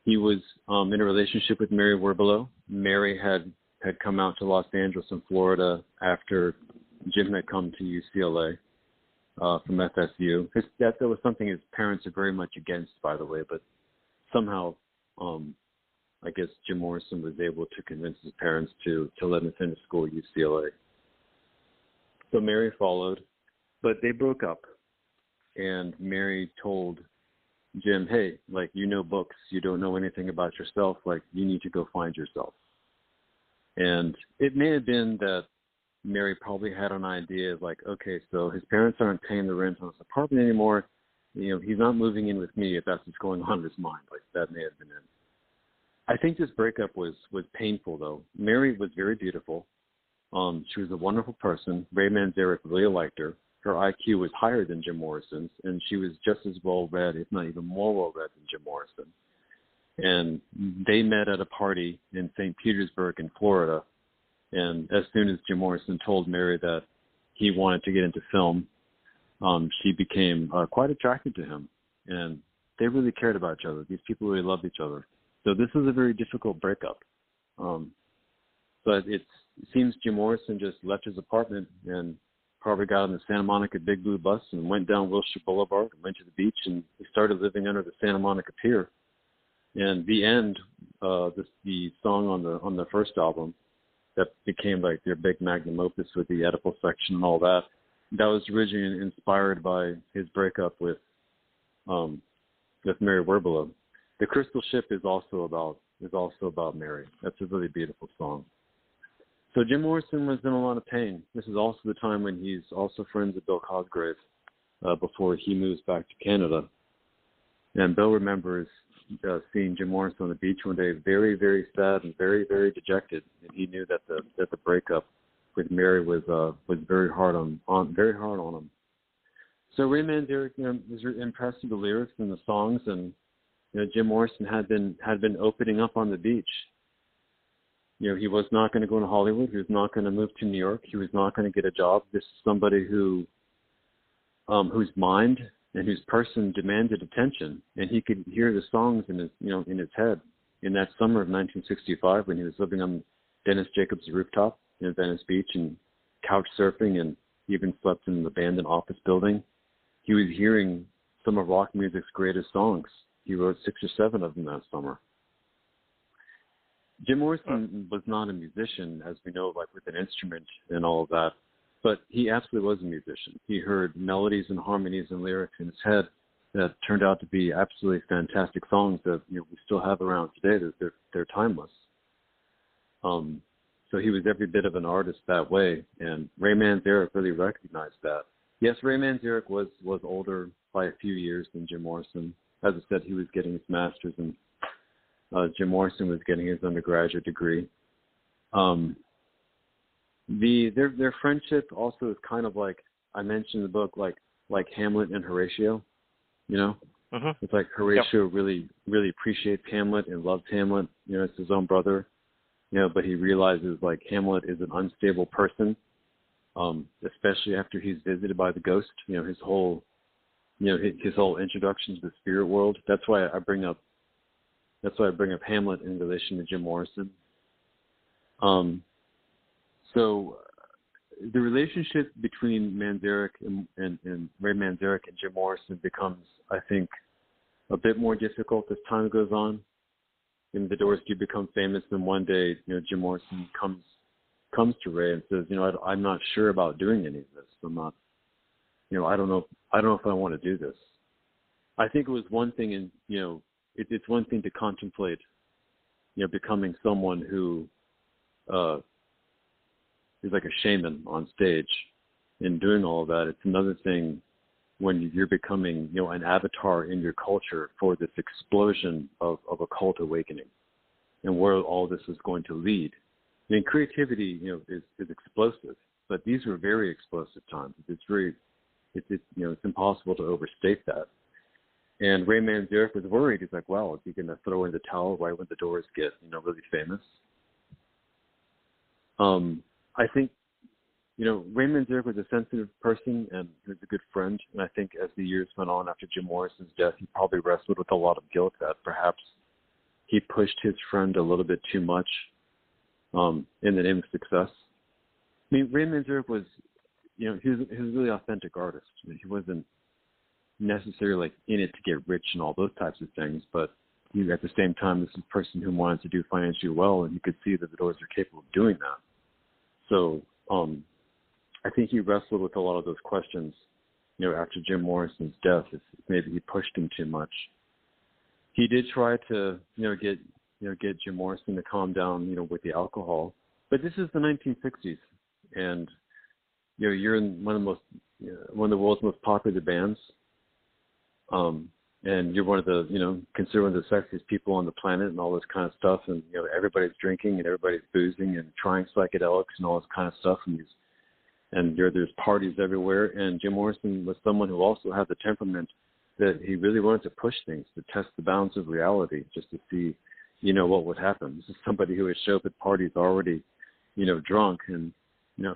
He was in a relationship with Mary Werbelow. Mary had come out to Los Angeles and Florida after Jim had come to UCLA from FSU. That was something his parents are very much against, by the way, but somehow I guess Jim Morrison was able to convince his parents to let him finish school at UCLA. So Mary followed, but they broke up. And Mary told Jim, hey, like, you know books, you don't know anything about yourself, like, you need to go find yourself. And it may have been that Mary probably had an idea of, like, okay, so his parents aren't paying the rent on his apartment anymore, he's not moving in with me, if that's what's going on in his mind. Like, that may have been it. I think this breakup was painful, though. Mary was very beautiful. She was a wonderful person. Ray Manzarek really liked her. Her IQ was higher than Jim Morrison's, and she was just as well-read, if not even more well-read than Jim Morrison. And they met at a party in St. Petersburg in Florida. And as soon as Jim Morrison told Mary that he wanted to get into film, she became quite attracted to him. And they really cared about each other. These people really loved each other. So this was a very difficult breakup. But it seems Jim Morrison just left his apartment and probably got on the Santa Monica Big Blue bus and went down Wilshire Boulevard and went to the beach, and he started living under the Santa Monica Pier. And the end, the song on the first album that became like their big magnum opus with the Oedipal section and all that, that was originally inspired by his breakup with Mary Werbelow. The Crystal Ship is also about Mary. That's a really beautiful song. So Jim Morrison was in a lot of pain. This is also the time when he's also friends with Bill Cosgrave before he moves back to Canada. And Bill remembers seeing Jim Morrison on the beach one day, very, very sad and very, very dejected. And he knew that the breakup with Mary was very hard on him. So Ray Manzarek, was impressed with the lyrics and the songs, and Jim Morrison had been opening up on the beach. He was not going to go to Hollywood. He was not going to move to New York. He was not going to get a job. This is somebody whose mind and whose person demanded attention, and he could hear the songs in his head. In that summer of 1965, when he was living on Dennis Jacobs' rooftop in Venice Beach and couch surfing, and even slept in an abandoned office building, he was hearing some of rock music's greatest songs. He wrote 6 or 7 of them that summer. Jim Morrison was not a musician, as we know, like with an instrument and all of that, but he absolutely was a musician. He heard melodies and harmonies and lyrics in his head that turned out to be absolutely fantastic songs that we still have around today. They're timeless. So he was every bit of an artist that way, and Ray Manzarek really recognized that. Yes, Ray Manzarek was older by a few years than Jim Morrison. As I said, he was getting his master's, and Jim Morrison was getting his undergraduate degree. Their friendship also is kind of like I mentioned in the book, like Hamlet and Horatio. It's like Horatio really appreciates Hamlet and loves Hamlet. It's his own brother. But he realizes like Hamlet is an unstable person, especially after he's visited by the ghost. His whole introduction to the spirit world. That's why I bring up Hamlet in relation to Jim Morrison. So the relationship between Manzarek and Ray Manzarek and Jim Morrison becomes, I think, a bit more difficult as time goes on. And the Doors do become famous, and one day, Jim Morrison comes to Ray and says, I'm not sure about doing any of this. I'm not, I don't know if I want to do this. I think it was one thing, it's one thing to contemplate, becoming someone who is like a shaman on stage and doing all of that. It's another thing when you're becoming, an avatar in your culture for this explosion of occult awakening and where all this is going to lead. I mean, creativity, is explosive, but these were very explosive times. It's impossible to overstate that. And Ray Manzarek was worried. He's like, well, is he going to throw in the towel right when the Doors get, really famous? I think, Ray Manzarek was a sensitive person and he was a good friend. And I think as the years went on after Jim Morrison's death, he probably wrestled with a lot of guilt that perhaps he pushed his friend a little bit too much in the name of success. I mean, Ray Manzarek was, he was a really authentic artist. He wasn't necessarily like in it to get rich and all those types of things, but he, at the same time, this is a person who wanted to do financially well, and you could see that the Doors are capable of doing that. So I think he wrestled with a lot of those questions, after Jim Morrison's death, if maybe he pushed him too much. He did try to, get Jim Morrison to calm down, with the alcohol. But this is the 1960s, and you're in one of the world's most popular bands, and you're one of the, considered one of the sexiest people on the planet, and all this kind of stuff. And everybody's drinking and everybody's boozing and trying psychedelics and all this kind of stuff. And there's parties everywhere. And Jim Morrison was someone who also had the temperament that he really wanted to push things, to test the bounds of reality, just to see, what would happen. This is somebody who would show up at parties already, drunk, and,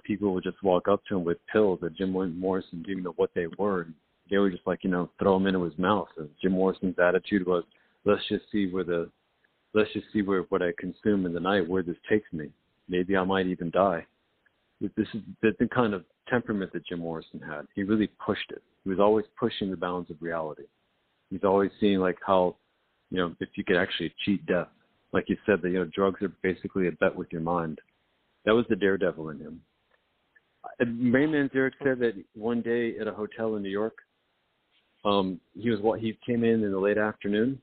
people would just walk up to him with pills that Jim Morrison didn't even know what they were. And they would just throw them into his mouth. And Jim Morrison's attitude was, let's just see where what I consume in the night, where this takes me. Maybe I might even die. This is the kind of temperament that Jim Morrison had. He really pushed it. He was always pushing the bounds of reality. He's always seeing how, if you could actually cheat death. Like you said, that drugs are basically a bet with your mind. That was the daredevil in him. Ray Manzarek said that one day at a hotel in New York, he came in the late afternoon,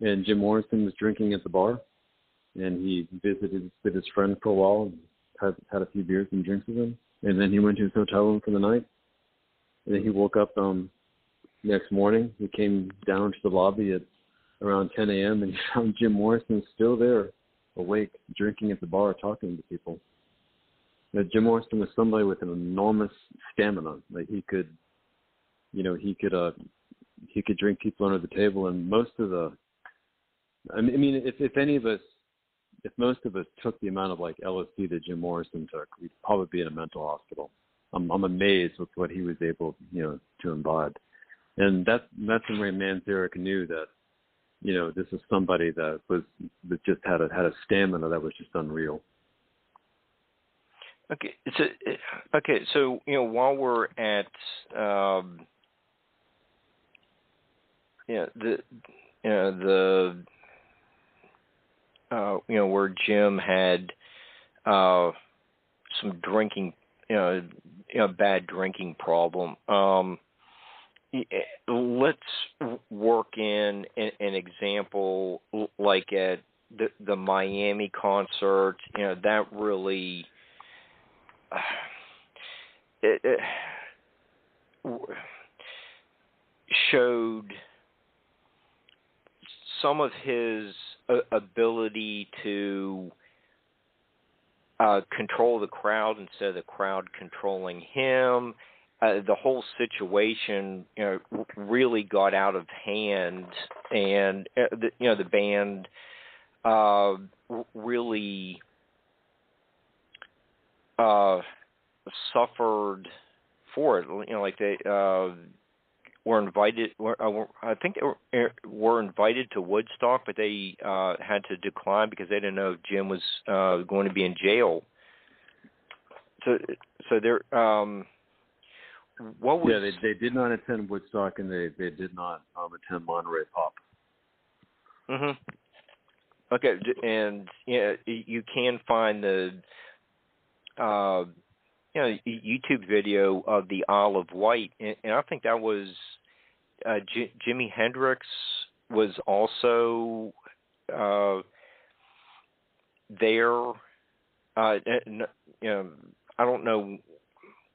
and Jim Morrison was drinking at the bar, and he visited with his friend for a while, and had a few beers and drinks with him, and then he went to his hotel room for the night, and then he woke up next morning. He came down to the lobby at around 10 a.m. and he found Jim Morrison still there, awake, drinking at the bar, talking to people. Now, Jim Morrison was somebody with an enormous stamina. He could drink people under the table, and most of the, if most of us took the amount of LSD that Jim Morrison took, we'd probably be in a mental hospital. I'm amazed with what he was able, to imbibe, and that's when Ray Manzarek knew that, this is somebody that just had a stamina that was just unreal. Okay, so while we're at where Jim had some drinking, bad drinking problem. Let's work in an example like at the Miami concert. That really it showed some of his ability to control the crowd instead of the crowd controlling him. The whole situation, really got out of hand, and the band really suffered for it. They were invited. I think they were invited to Woodstock, but they had to decline because they didn't know if Jim was going to be in jail. So they're. What was? Yeah, they did not attend Woodstock, and they did not attend Monterey Pop. Mhm. Okay, and you can find the YouTube video of the Isle of Wight, and I think that was Jimi Hendrix was also there. I don't know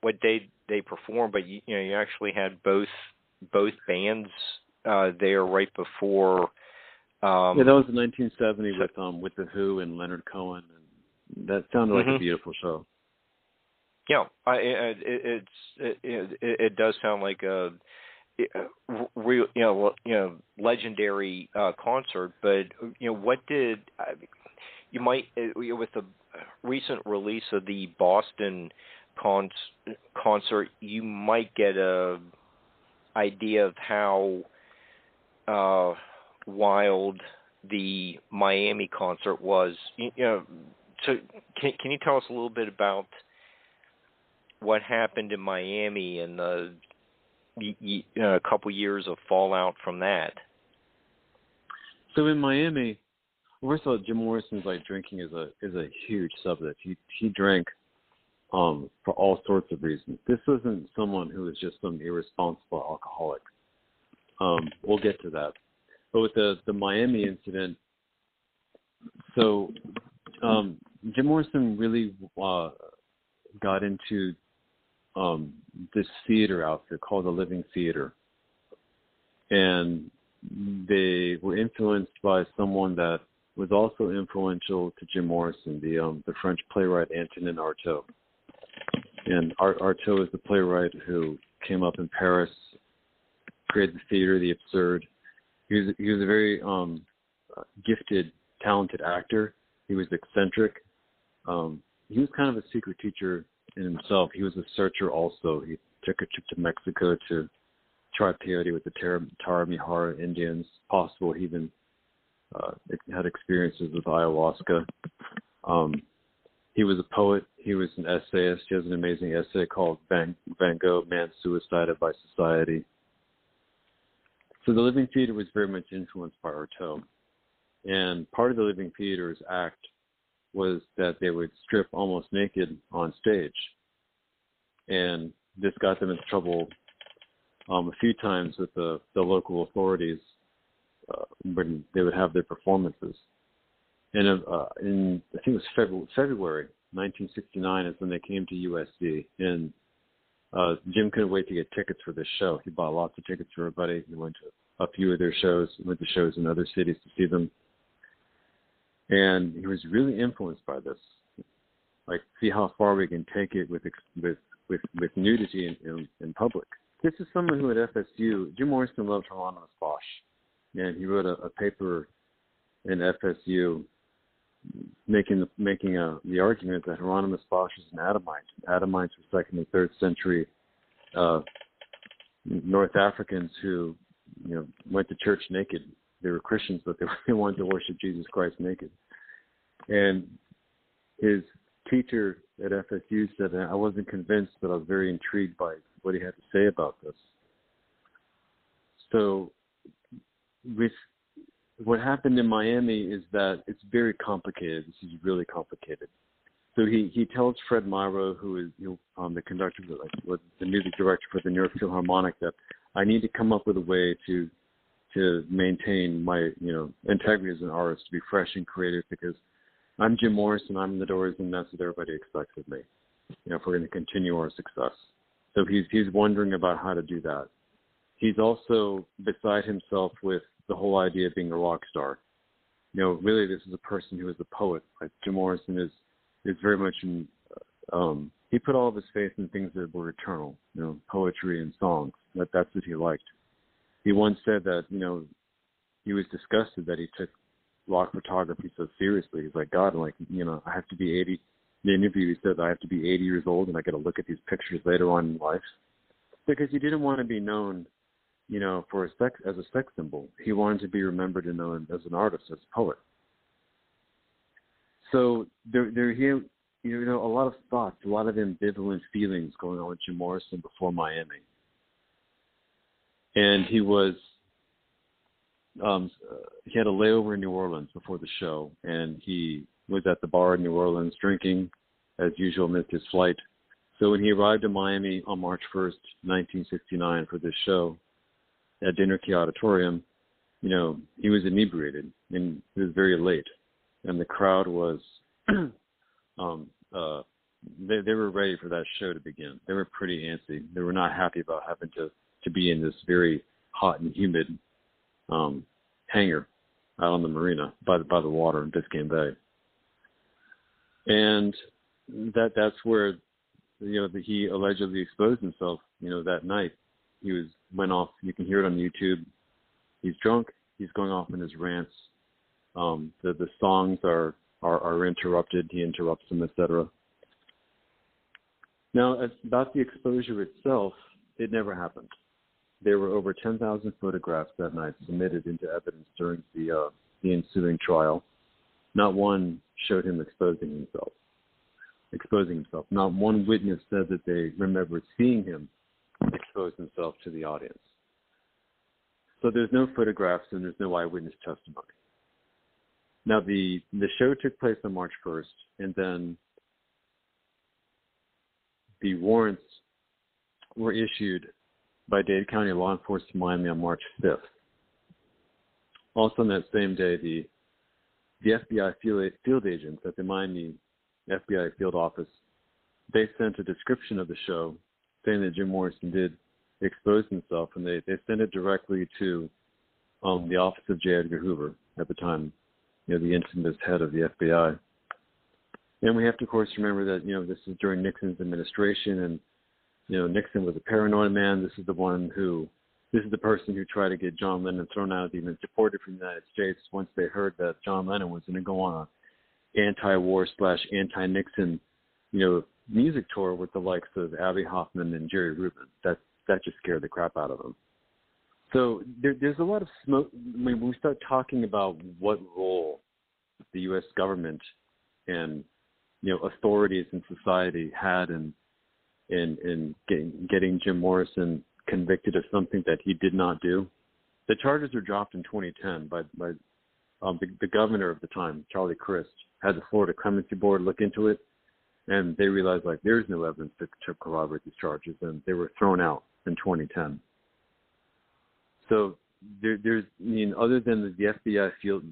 what day they performed, but you actually had both bands there right before. That was in 1970 with the Who and Leonard Cohen, and that sounded like a beautiful show. Yeah, it does sound like a real legendary concert. But what did you might with the recent release of the Boston concert, you might get a idea of how wild the Miami concert was. So can you tell us a little bit about what happened in Miami and a couple years of fallout from that? So in Miami, first of all, Jim Morrison's like drinking is a huge subject. He drank for all sorts of reasons. This wasn't someone who was just some irresponsible alcoholic. We'll get to that. But with the Miami incident, so Jim Morrison really got into this theater outfit called the Living Theater. And they were influenced by someone that was also influential to Jim Morrison, the French playwright Antonin Artaud. And Artaud is the playwright who came up in Paris, created the theater, the absurd. He was a very gifted, talented actor. He was eccentric. He was kind of a secret teacher in himself. He was a searcher also. He took a trip to Mexico to try peyote with the Tarahumara Indians. Possible he even had experiences with ayahuasca. He was a poet. He was an essayist. He has an amazing essay called Van Gogh, Man Suicided by Society. So the Living Theater was very much influenced by Artaud. And part of the Living Theater's act was that they would strip almost naked on stage. And this got them into trouble a few times with the local authorities when they would have their performances. And in I think it was February 1969 is when they came to USC. And Jim couldn't wait to get tickets for this show. He bought lots of tickets for everybody. He went to a few of their shows, went to shows in other cities to see them. And he was really influenced by this. Like, see how far we can take it with nudity in public. This is someone who at FSU, Jim Morrison loved Hieronymus Bosch. And he wrote a paper in FSU making the argument that Hieronymus Bosch is an Adamite. Adamites were 2nd and 3rd century North Africans who, went to church naked. They were Christians, but they wanted to worship Jesus Christ naked. And his teacher at FSU said that I wasn't convinced, but I was very intrigued by what he had to say about this. So with what happened in Miami is that it's very complicated. This is really complicated. So he tells Fred Myro, who is the conductor, the music director for the New York Philharmonic, that I need to come up with a way to maintain my integrity as an artist, to be fresh and creative, because I'm Jim Morrison, I'm in the Doors, and that's what everybody expects of me, if we're going to continue our success. So he's wondering about how to do that. He's also beside himself with the whole idea of being a rock star. Really, this is a person who is a poet. Like Jim Morrison is very much he put all of his faith in things that were eternal, poetry and songs. That's what he liked. He once said that, he was disgusted that he took rock photography so seriously. He's like, God, I have to be 80. In the interview, he said, I have to be 80 years old and I got to look at these pictures later on in life. Because he didn't want to be known, as a sex symbol. He wanted to be remembered and known as an artist, as a poet. So there a lot of thoughts, a lot of ambivalent feelings going on with Jim Morrison before Miami. And he was, he had a layover in New Orleans before the show, and he was at the bar in New Orleans drinking, as usual, missed his flight. So when he arrived in Miami on March 1st, 1969 for this show at Dinner Key Auditorium, he was inebriated, and it was very late. And the crowd was, they were ready for that show to begin. They were pretty antsy. They were not happy about having to be in this very hot and humid hangar out on the marina by the water in Biscayne Bay. And that's where he allegedly exposed himself. That night he went off. You can hear it on YouTube. He's drunk. He's going off in his rants. The songs are interrupted. He interrupts them, etc. Now, about the exposure itself, it never happened. There were over 10,000 photographs that night submitted into evidence during the ensuing trial. Not one showed him exposing himself. Not one witness said that they remembered seeing him expose himself to the audience. So there's no photographs and there's no eyewitness testimony. Now, the show took place on March 1st, and then the warrants were issued by Dade County law enforcement in Miami on March 5th. Also on that same day, the FBI field agents at the Miami FBI field office, they sent a description of the show saying that Jim Morrison did expose himself, and they sent it directly to the office of J. Edgar Hoover at the time, the infamous head of the FBI. And we have to, of course, remember that, this is during Nixon's administration, and, Nixon was a paranoid man. This is the person who tried to get John Lennon thrown out, even deported from the United States once they heard that John Lennon was going to go on an anti-war / anti-Nixon, music tour with the likes of Abby Hoffman and Jerry Rubin. That just scared the crap out of them. So there's a lot of smoke. When we start talking about what role the U.S. government and authorities in society had in getting Jim Morrison convicted of something that he did not do. The charges were dropped in 2010 by the governor of the time, Charlie Crist, had the Florida Clemency Board look into it, and they realized there's no evidence to corroborate these charges, and they were thrown out in 2010. So there's other than the FBI field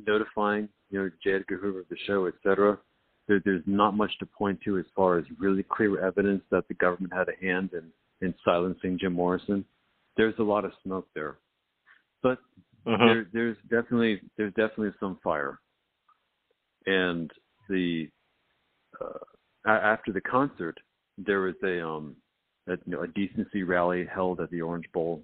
notifying J. Edgar Hoover of the show, etc. There's not much to point to as far as really clear evidence that the government had a hand in silencing Jim Morrison. There's a lot of smoke there, but there's definitely some fire. And after the concert, there was a decency rally held at the Orange Bowl.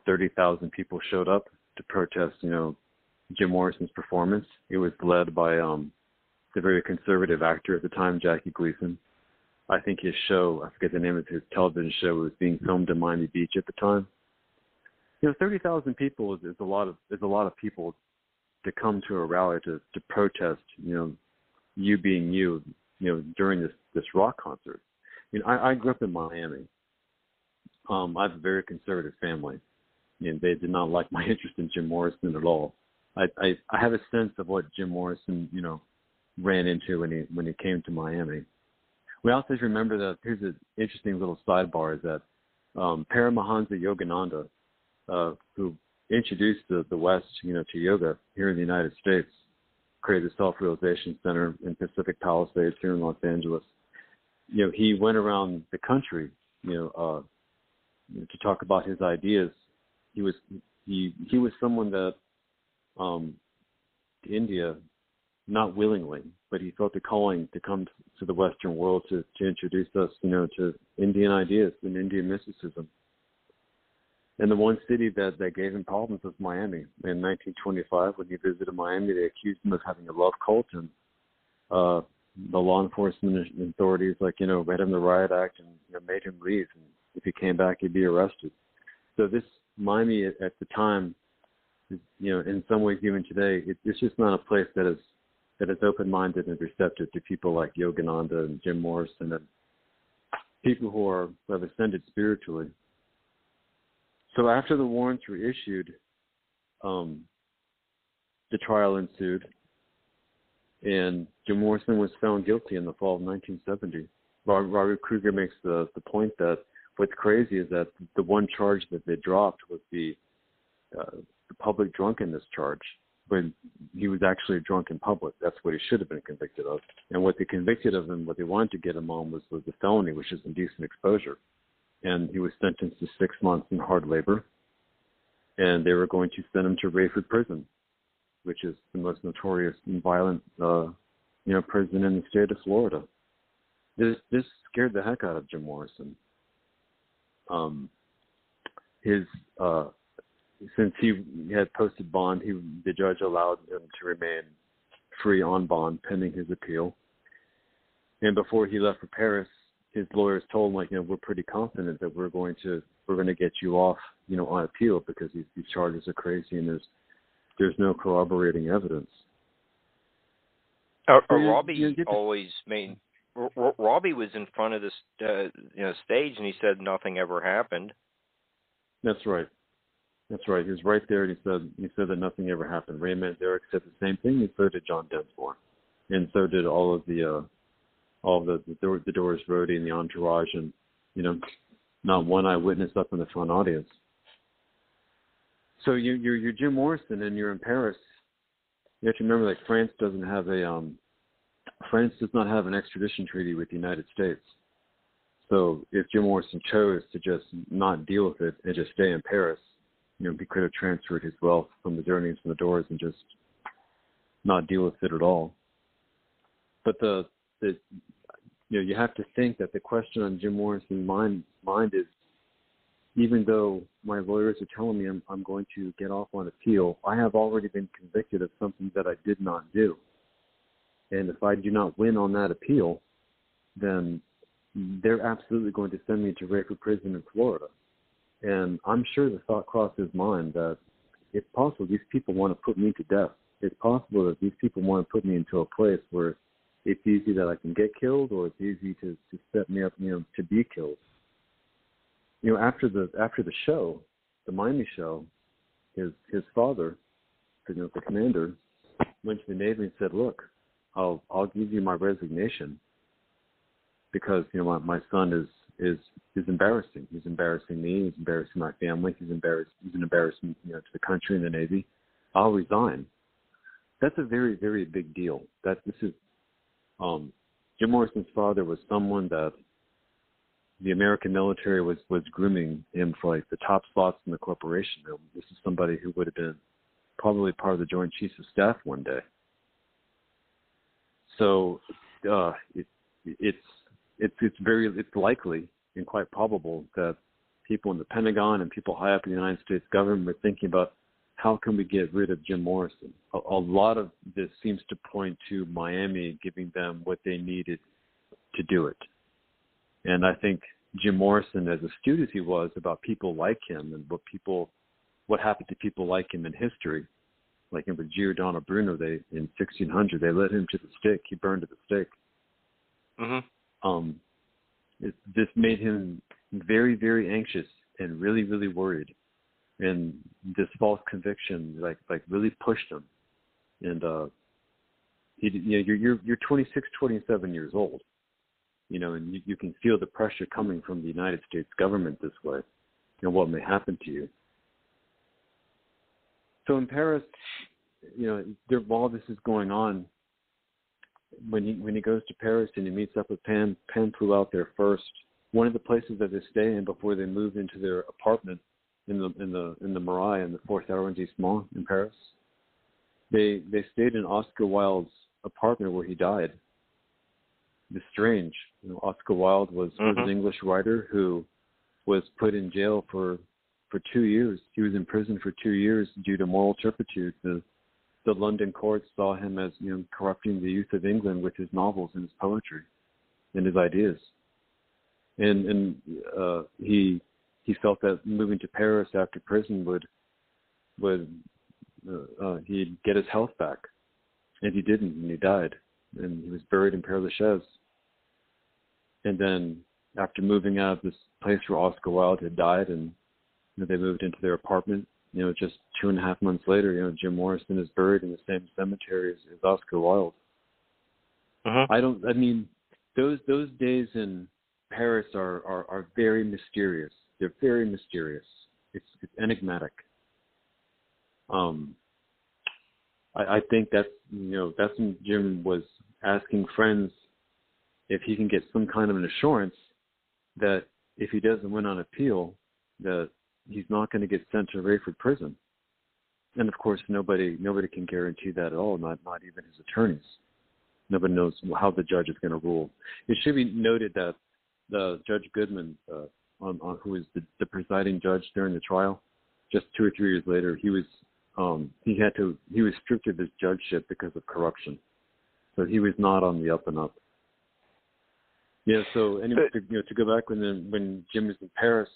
30,000 people showed up to protest, Jim Morrison's performance. It was led by the very conservative actor at the time, Jackie Gleason. I think his show, I forget the name of his television show, was being filmed in Miami Beach at the time. 30,000 people is a lot of people to come to a rally to protest, you being you, during this rock concert. I grew up in Miami. I have a very conservative family, and they did not like my interest in Jim Morrison at all. I have a sense of what Jim Morrison, ran into when he came to Miami. We also remember that here's an interesting little sidebar is that Paramahansa Yogananda, who introduced the West, to yoga here in the United States, created the Self-Realization Center in Pacific Palisades here in Los Angeles. He went around the country, to talk about his ideas. He was someone that India, not willingly, but he felt the calling to come to the Western world to introduce us, to Indian ideas and Indian mysticism. And the one city that gave him problems was Miami. In 1925, when he visited Miami, they accused him of having a love cult, and the law enforcement authorities, read him the riot act and made him leave. And if he came back, he'd be arrested. So this Miami at the time, is, in some ways even today, it's just not a place that is open-minded and receptive to people like Yogananda and Jim Morrison and people who have ascended spiritually. So after the warrants were issued, the trial ensued, and Jim Morrison was found guilty in the fall of 1970. Robert Kruger makes the point that what's crazy is that the one charge that they dropped was the public drunkenness charge, when he was actually drunk in public. That's what he should have been convicted of. And what they convicted of him, what they wanted to get him on was the felony, which is indecent exposure. And he was sentenced to 6 months in hard labor. And they were going to send him to Rayford Prison, which is the most notorious and violent, prison in the state of Florida. This scared the heck out of Jim Morrison. Since he had posted bond, the judge allowed him to remain free on bond pending his appeal. And before he left for Paris, his lawyers told him, we're pretty confident that we're going to get you off, on appeal, because these charges are crazy and there's no corroborating evidence. Robbie always made. Robbie was in front of the stage, and he said nothing ever happened. That's right. That's right. He was right there, and he said that nothing ever happened. Ray Manzarek said the same thing, and so did John Densmore, and so did all of the Doors roadie and the entourage, and not one eyewitness up in the front audience. So you're Jim Morrison, and you're in Paris. You have to remember, like, France does not have an extradition treaty with the United States. So if Jim Morrison chose to just not deal with it and just stay in Paris, he could have transferred his wealth from the Journeys from the Doors and just not deal with it at all. But you have to think that the question on Jim Morrison's mind is, even though my lawyers are telling me I'm going to get off on appeal, I have already been convicted of something that I did not do. And if I do not win on that appeal, then they're absolutely going to send me to Rayford Prison in Florida. And I'm sure the thought crossed his mind that it's possible these people want to put me to death. It's possible that these people want to put me into a place where it's easy that I can get killed, or it's easy to set me up, to be killed. After the show, the Miami show, his father, the commander, went to the Navy and said, "Look, I'll give you my resignation because my son is embarrassing. He's embarrassing me. He's embarrassing my family. He's an embarrassment to the country and the Navy. I'll resign." That's a very, very big deal. Jim Morrison's father was someone that the American military was grooming him for, like, the top spots in the corporation. This is somebody who would have been probably part of the Joint Chiefs of Staff one day. So it's likely and quite probable that people in the Pentagon and people high up in the United States government were thinking about, how can we get rid of Jim Morrison? A lot of this seems to point to Miami giving them what they needed to do it. And I think Jim Morrison, as astute as he was about people like him and what happened to people like him in history, like in with Giordano Bruno, in 1600, they led him to the stake. He burned at the stake. Mm-hmm. This made him very, very anxious and really, really worried. And this false conviction, like really pushed him. And you're 26, 27 years old, and you can feel the pressure coming from the United States government this way, what may happen to you. So in Paris, while this is going on, when he goes to Paris and he meets up with Pam flew out there first. One of the places that they stay in before they move into their apartment in the Marais in the 4th arrondissement in Paris. They stayed in Oscar Wilde's apartment where he died. It's strange. Oscar Wilde was an English writer who was put in jail for 2 years. He was in prison for 2 years due to moral turpitude. The London courts saw him as corrupting the youth of England with his novels and his poetry and his ideas. And he felt that moving to Paris after prison would he'd get his health back, and he didn't, and he died, and he was buried in Père Lachaise. And then after moving out of this place where Oscar Wilde had died, and they moved into their apartment, just 2.5 months later, Jim Morrison is buried in the same cemetery as Oscar Wilde. Those days in Paris are very mysterious. They're very mysterious. It's enigmatic. I think that's when Jim was asking friends if he can get some kind of an assurance that if he doesn't win on appeal, that he's not going to get sent to Rayford Prison. And of course, nobody can guarantee that at all. Not even his attorneys. Nobody knows how the judge is going to rule. It should be noted that the Judge Goodman, who was the presiding judge during the trial, just 2 or 3 years later, he was stripped of his judgeship because of corruption. So he was not on the up and up. Yeah. So anyway, to go back when Jim was in Paris,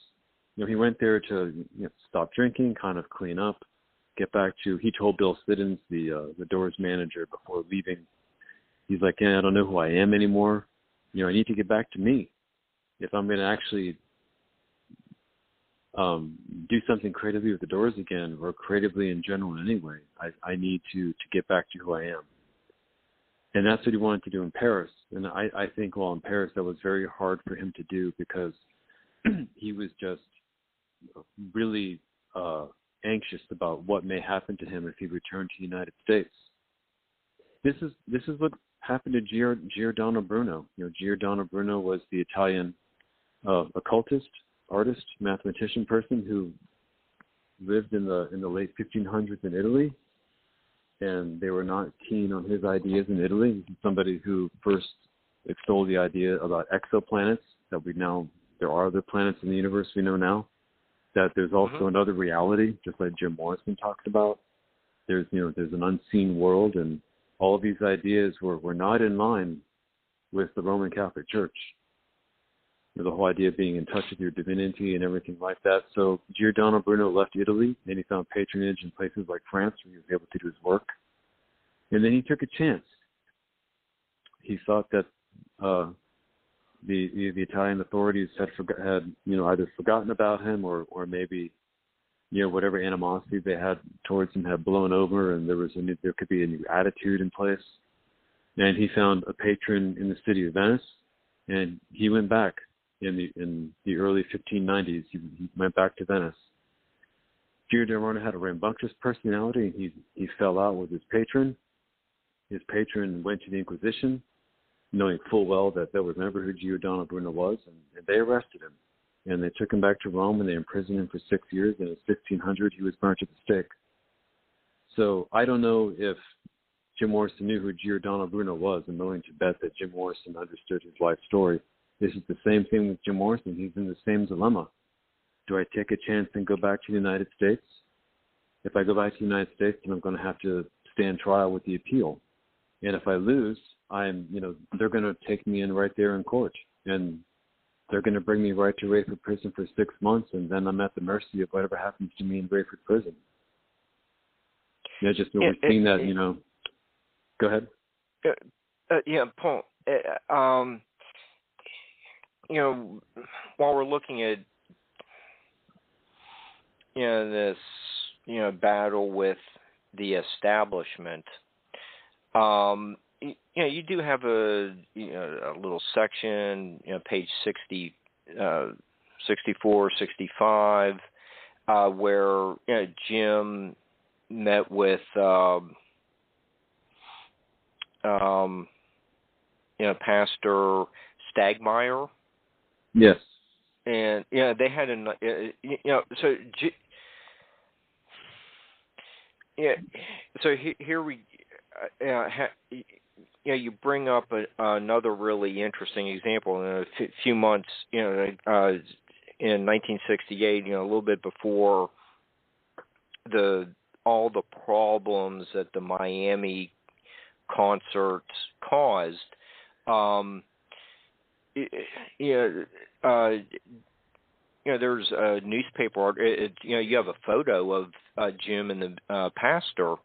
he went there to stop drinking, kind of clean up, get back to. He told Bill Siddons, the Doors manager, before leaving, he's like, I don't know who I am anymore. I need to get back to me if I'm going to actually do something creatively with the Doors again, or creatively in general anyway. I need to get back to who I am. And that's what he wanted to do in Paris. And I think while in Paris, that was very hard for him to do because he was just really anxious about what may happen to him if he returned to the United States. This is what happened to Giordano Bruno. Giordano Bruno was the Italian occultist, artist, mathematician person who lived in the late 1500s in Italy, and they were not keen on his ideas in Italy. He's somebody who first extolled the idea about exoplanets, that there are other planets in the universe we know now, that there's also another reality, just like Jim Morrison talked about. There's an unseen world, and all of these ideas were not in line with the Roman Catholic Church. The whole idea of being in touch with your divinity and everything like that. So Giordano Bruno left Italy, and he found patronage in places like France where he was able to do his work. And then he took a chance. He thought that the Italian authorities had either forgotten about him or maybe whatever animosity they had towards him had blown over, and there could be a new attitude in place. And he found a patron in the city of Venice, and he went back. In the early 1590s, he went back to Venice. Giordano had a rambunctious personality. He fell out with his patron. His patron went to the Inquisition, knowing full well that they would remember who Giordano Bruno was, and they arrested him. And they took him back to Rome, and they imprisoned him for 6 years. And in 1600, he was burnt at the stake. So I don't know if Jim Morrison knew who Giordano Bruno was. I'm willing to bet that Jim Morrison understood his life story. This is the same thing with Jim Morrison. He's in the same dilemma. Do I take a chance and go back to the United States? If I go back to the United States, then I'm going to have to stand trial with the appeal. And if I lose, they're going to take me in right there in court. And they're going to bring me right to Rayford Prison for 6 months, and then I'm at the mercy of whatever happens to me in Rayford Prison. We're seeing that, Go ahead. Paul, while we're looking at this battle with the establishment, you do have a little section, page 60, 64, 65, where Jim met with Pastor Stagmeyer. Yes. And they had so here we you bring up another really interesting example. In a few months, in 1968, a little bit before all the problems that the Miami concerts caused. There's a newspaper art. You have a photo of Jim and the pastor.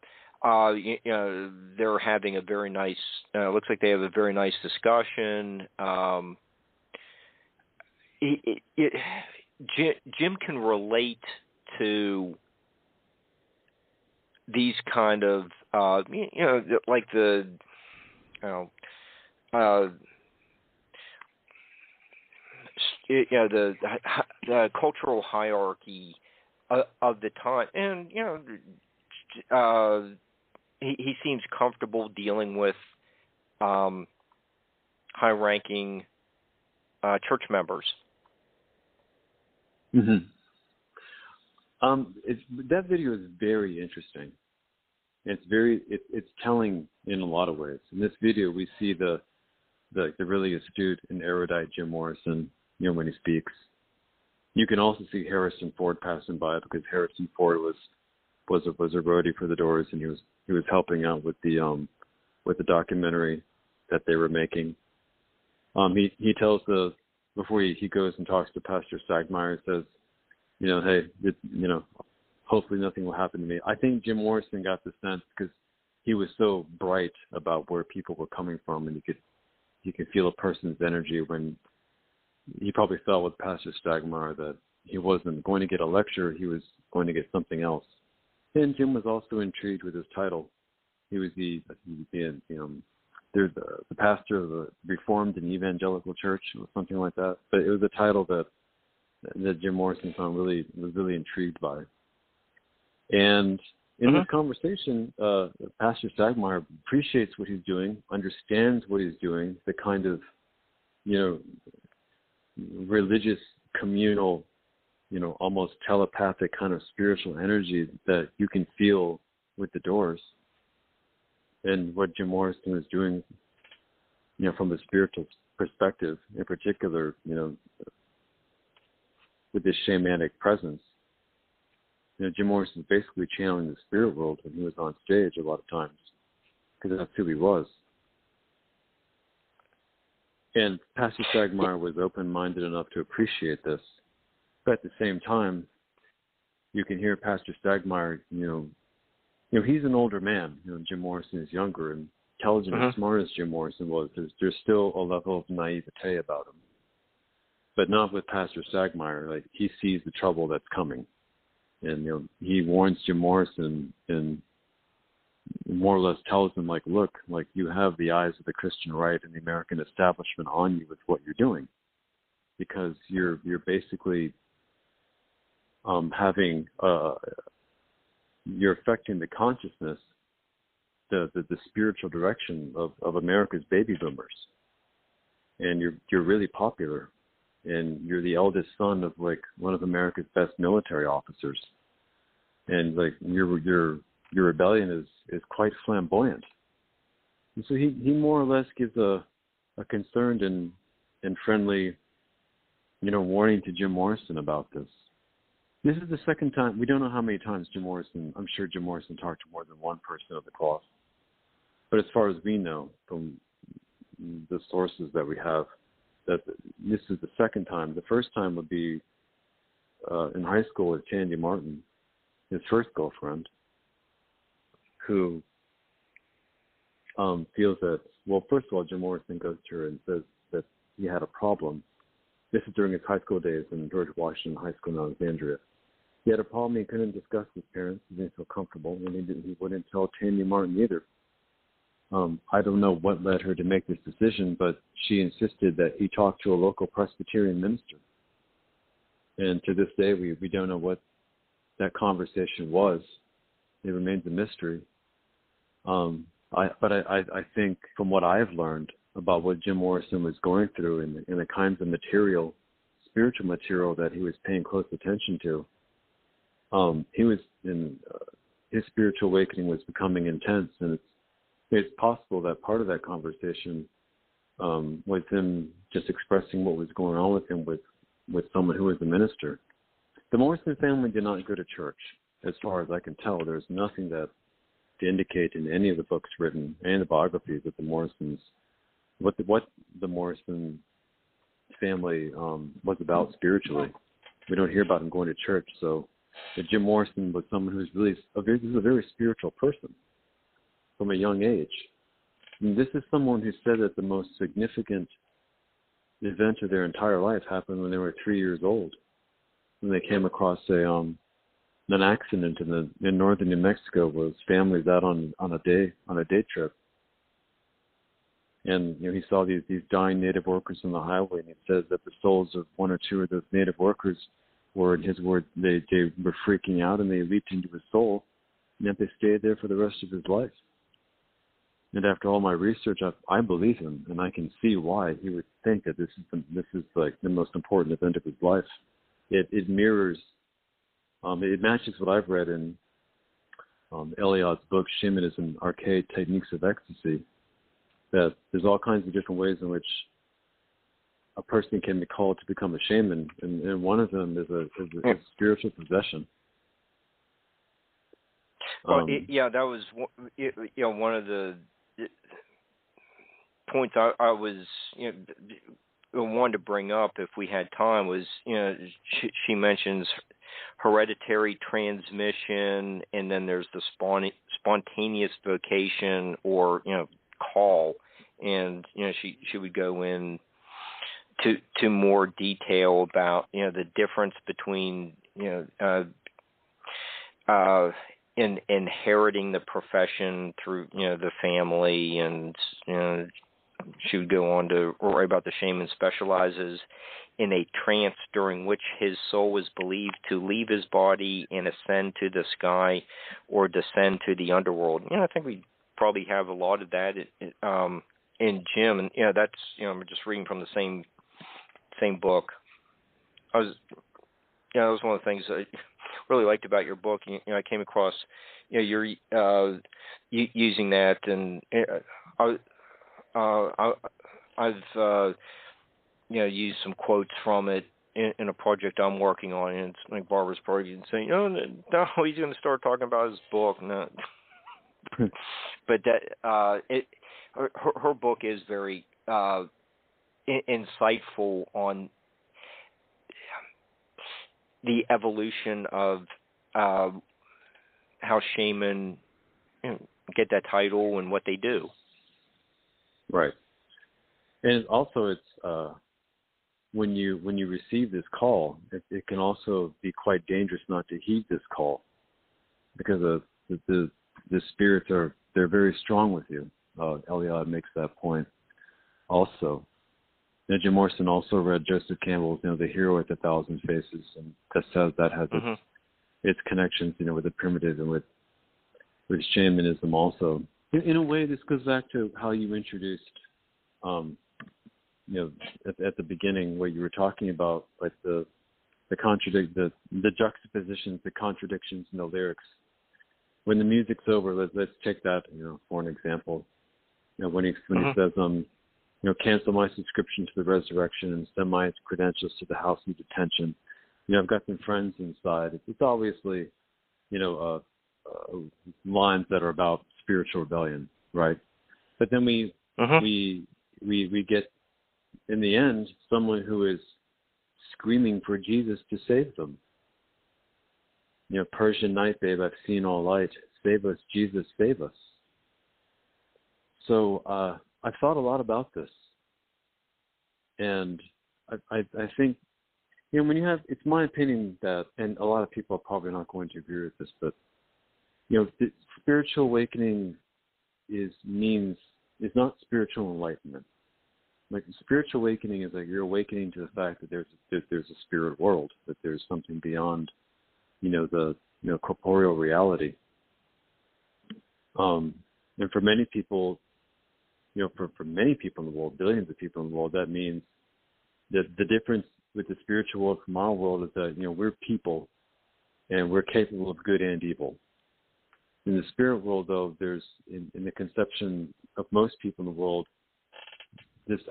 They're having a very nice. Looks like they have a very nice discussion. Jim can relate to these kind of, like the cultural hierarchy of the time, and he seems comfortable dealing with high-ranking church members. Mm-hmm. That video is very interesting. It's telling in a lot of ways. In this video, we see the really astute and erudite Jim Morrison, when he speaks. You can also see Harrison Ford passing by, because Harrison Ford was a roadie for the Doors, and he was helping out with the documentary that they were making. He tells before he goes and talks to Pastor Stagmeyer, says, hey, hopefully nothing will happen to me. I think Jim Morrison got the sense, because he was so bright about where people were coming from, and you could feel a person's energy when he probably felt with Pastor Stagmeyer that he wasn't going to get a lecture, he was going to get something else. And Jim was also intrigued with his title. He was the pastor of the Reformed and Evangelical Church, or something like that. But it was a title that Jim Morrison was really intrigued by. And in this conversation, Pastor Sagmeyer appreciates what he's doing, understands what he's doing, the kind of, religious, communal, almost telepathic kind of spiritual energy that you can feel with the doors. And what Jim Morrison is doing, from a spiritual perspective, in particular, with this shamanic presence. Jim Morrison is basically channeling the spirit world when he was on stage a lot of times, because that's who he was. And Pastor Sagmeyer was open-minded enough to appreciate this. But at the same time, you can hear Pastor Sagmeyer, he's an older man. Jim Morrison is younger and intelligent and smart as Jim Morrison was. There's still a level of naivete about him. But not with Pastor Sagmeyer. Like, he sees the trouble that's coming. And, he warns Jim Morrison and more or less tells him, like, look, like, you have the eyes of the Christian right and the American establishment on you with what you're doing, because you're basically you're affecting the consciousness, the spiritual direction of America's baby boomers, and you're really popular, and you're the eldest son of, like, one of America's best military officers, and, like, your rebellion is quite flamboyant. And so he more or less gives a concerned and friendly, warning to Jim Morrison about this. This is the second time. We don't know how many times I'm sure Jim Morrison talked to more than one person of the cloth. But as far as we know from the sources that we have, that this is the second time. The first time would be in high school with Tandy Martin, his first girlfriend, who feels that, well, first of all, Jim Morrison goes to her and says that he had a problem. This is during his high school days in George Washington High School in Alexandria. He had a problem he couldn't discuss with parents. He didn't feel comfortable, and he wouldn't tell Tandy Martin either. I don't know what led her to make this decision, but she insisted that he talk to a local Presbyterian minister. And to this day, we don't know what that conversation was. It remains a mystery. But I think from what I've learned about what Jim Morrison was going through and the kinds of spiritual material that he was paying close attention to, he was his spiritual awakening was becoming intense, and it's possible that part of that conversation was him just expressing what was going on with him with someone who was a minister. The Morrison family did not go to church, as far as I can tell. There's nothing that to indicate in any of the books written and the biographies that the Morrisons, what the Morrison family was about spiritually. We don't hear about him going to church. So Jim Morrison was someone who's really a very spiritual person from a young age. And this is someone who said that the most significant event of their entire life happened when they were 3 years old, when they came across an accident in northern New Mexico with families out on a day trip. And he saw these dying Native workers on the highway, and he says that the souls of one or two of those Native workers were, in his word, they were freaking out, and they leaped into his soul, and yet they stayed there for the rest of his life. And after all my research, I believe him, and I can see why he would think that this is like the most important event of his life. It mirrors, it matches what I've read in Eliot's book, Shamanism, Archaic Techniques of Ecstasy, that there's all kinds of different ways in which a person can be called to become a shaman, and one of them is a spiritual possession. Well, that was one of the points I was wanted to bring up if we had time was she mentions hereditary transmission, and then there's the spontaneous vocation or call, and she would go in to more detail about the difference between in inheriting the profession through the family, and she would go on to write about the shaman specializes in a trance during which his soul is believed to leave his body and ascend to the sky or descend to the underworld. I think we probably have a lot of that in Jim, and that's I'm just reading from the same book. That was one of the things I really liked about your book. I came across you're using that, and I've used some quotes from it in a project I'm working on, and it's like Barbara's project, and saying, no, he's going to start talking about his book. No. But that her book is very insightful on the evolution of how shaman get that title and what they do. Right. And also, it's when you receive this call, it can also be quite dangerous not to heed this call, because the spirits they're very strong with you. Eliade makes that point also. Jim Morrison also read Joseph Campbell's The Hero with a Thousand Faces, and that says that has its connections with the primitive and with shamanism also. In a way, this goes back to how you introduced at the beginning, what you were talking about, like the juxtapositions, the contradictions in the lyrics. When the music's over, let's take that for an example. When he says cancel my subscription to the resurrection and send my credentials to the house of detention. I've got some friends inside. It's obviously lines that are about spiritual rebellion, right? But then we get, in the end, someone who is screaming for Jesus to save them. Persian night, babe, I've seen all light. Save us, Jesus, save us. So I've thought a lot about this. And I think, when you have, it's my opinion that, and a lot of people are probably not going to agree with this, but, the spiritual awakening is not spiritual enlightenment. Like, spiritual awakening is like you're awakening to the fact that there's a spirit world, that there's something beyond, the corporeal reality. And for many people, for many people in the world, billions of people in the world, that means that the difference with the spiritual world from our world is that, we're people and we're capable of good and evil. In the spirit world, though, there's, in the conception of most people in the world,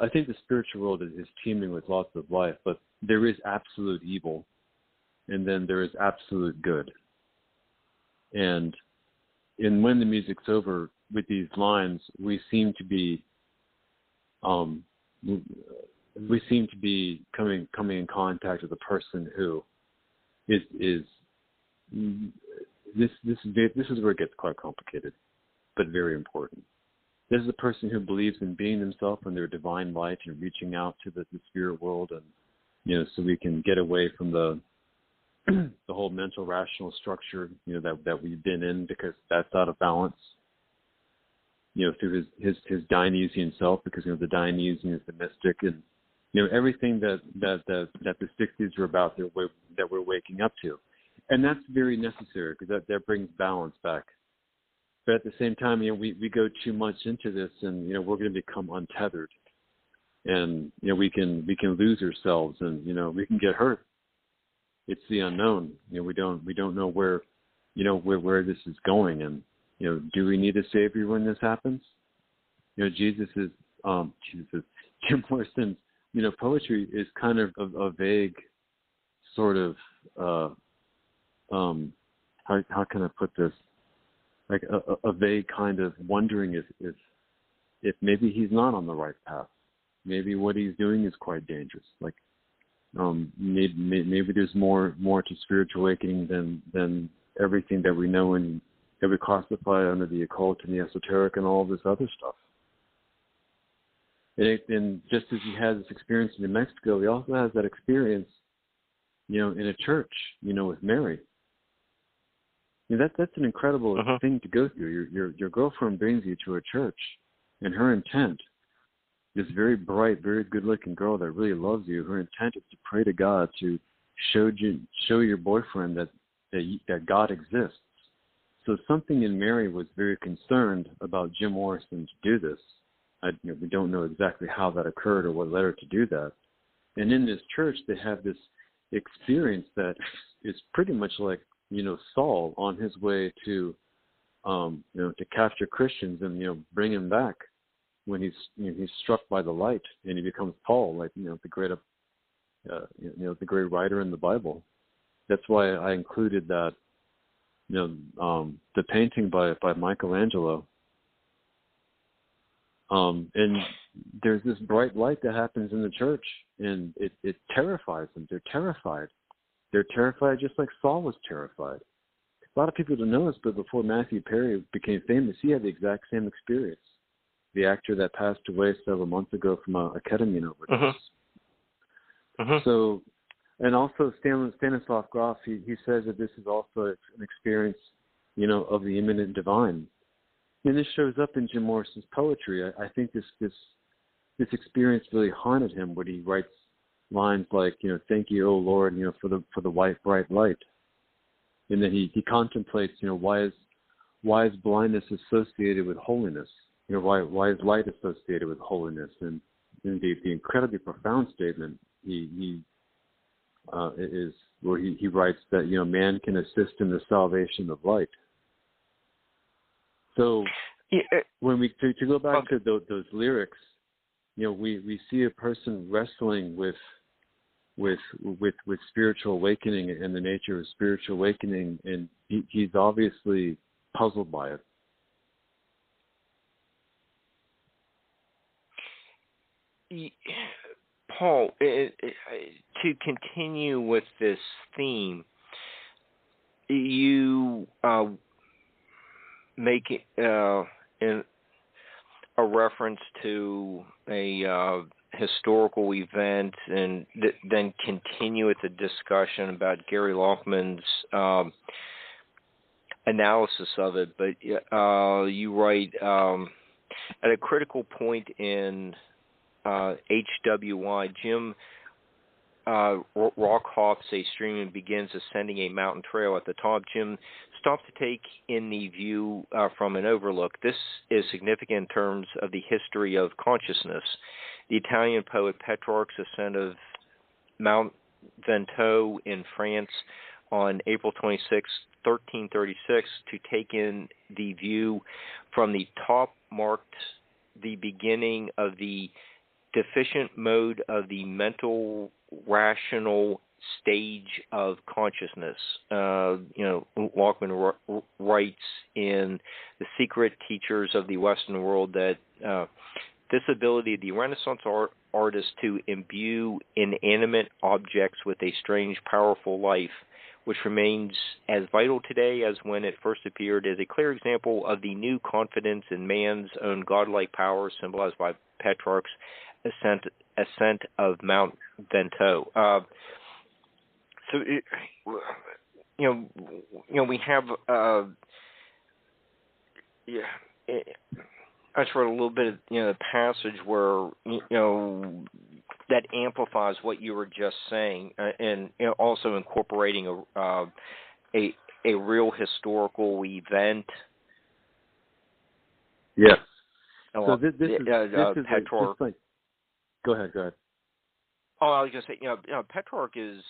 I think the spiritual world is teeming with lots of life, but there is absolute evil, and then there is absolute good. And when the music's over, with these lines, we seem to be coming in contact with a person who is this is where it gets quite complicated, but very important. This is a person who believes in being themselves in their divine light and reaching out to the spirit world, and so we can get away from the whole mental rational structure that we've been in, because that's out of balance. Through his Dionysian self, because the Dionysian is the mystic, and everything that the 60s are about that we're waking up to, and that's very necessary, because that brings balance back. But at the same time, we go too much into this, and we're going to become untethered, and we can lose ourselves, and we can get hurt. It's the unknown. We don't know where this is going, and do we need a savior when this happens? Jim Morrison's poetry is kind of a vague sort of how can I put this? Like a vague kind of wondering if maybe he's not on the right path. Maybe what he's doing is quite dangerous. Like maybe there's more to spiritual awakening than everything that we know and that we classify under the occult and the esoteric and all this other stuff. And just as he has this experience in New Mexico, he also has that experience, in a church, with Mary. That's an incredible thing to go through. Your girlfriend brings you to a church, and her intent, this very bright, very good-looking girl that really loves you, her intent is to pray to God to show your boyfriend that God exists. So something in Mary was very concerned about Jim Morrison to do this. We don't know exactly how that occurred or what led her to do that. And in this church, they have this experience that is pretty much like, Saul on his way to capture Christians and, bring him back when he's struck by the light and he becomes Paul, like, the great, the great writer in the Bible. That's why I included that, the painting by Michelangelo. And there's this bright light that happens in the church, and it terrifies them. They're terrified. They're terrified just like Saul was terrified. A lot of people don't know this, but before Matthew Perry became famous, he had the exact same experience. The actor that passed away several months ago from a ketamine overdose. So, and also Stanislav Grof, he says that this is also an experience, of the immanent divine. And this shows up in Jim Morrison's poetry. I think this experience really haunted him when he writes lines like, thank you, O Lord, for the white bright light. And then he contemplates, why is blindness associated with holiness? Why is light associated with holiness? And the incredibly profound statement he is where he writes that man can assist in the salvation of light. So when we to go back to those lyrics, we see a person wrestling with spiritual awakening and the nature of spiritual awakening, and he's obviously puzzled by it. Paul, to continue with this theme, you make in a reference to a historical event, and then continue with the discussion about Gary Lockman's analysis of it. But you write, at a critical point in HWI, Jim rock hops a stream and begins ascending a mountain trail. At the top, Jim stops to take in the view from an overlook. This is significant in terms of the history of consciousness. The Italian poet Petrarch's ascent of Mount Ventoux in France on April 26, 1336, to take in the view from the top marked the beginning of the deficient mode of the mental rational stage of consciousness. Lockman writes in The Secret Teachers of the Western World that this ability of the Renaissance artist to imbue inanimate objects with a strange, powerful life, which remains as vital today as when it first appeared, is a clear example of the new confidence in man's own godlike power symbolized by Petrarch's ascent of Mount Ventoux. We have I just wrote a little bit of the passage where that amplifies what you were just saying, and also incorporating a real historical event. Yes. So this is Petrarch. Go ahead. Oh, I was going to say, Petrarch is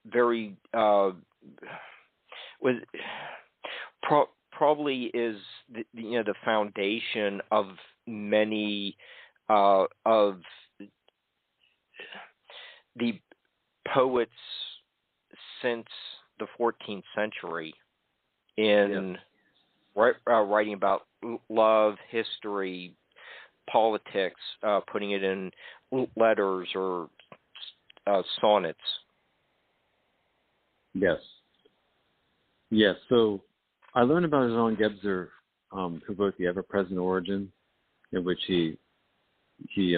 very probably is the foundation of many of the poets since the 14th century in writing about love, history, politics, putting it in letters or sonnets. Yes. So I learned about Jean Gebser, who wrote The Ever-Present Origin, in which he he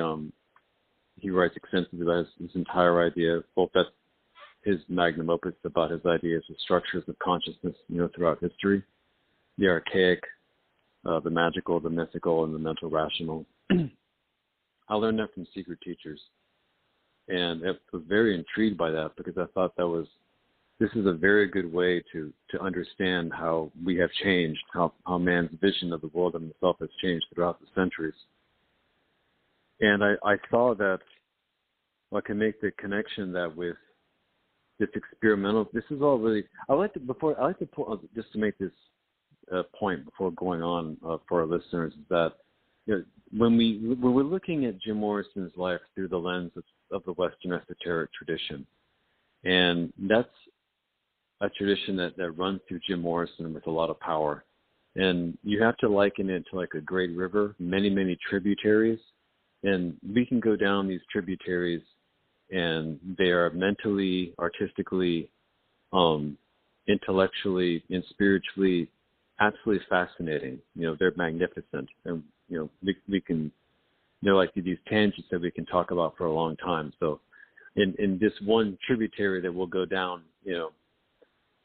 writes extensively about his entire idea. Both that's his magnum opus about his ideas of structures of consciousness, throughout history, the archaic, the magical, the mythical, and the mental rational. I learned that from secret teachers, and I was very intrigued by that because I thought this is a very good way to understand how we have changed, how man's vision of the world and himself has changed throughout the centuries. And I saw that I can make the connection that with this experimental, this is all really, I like to just to make this point before going on for our listeners, is that when we're looking at Jim Morrison's life through the lens of the Western esoteric tradition, and that's a tradition that runs through Jim Morrison with a lot of power, and you have to liken it to like a great river, many, many tributaries, and we can go down these tributaries, and they are mentally, artistically, intellectually, and spiritually absolutely fascinating. They're magnificent, and we can, they're like these tangents that we can talk about for a long time. So in this one tributary that we'll go down,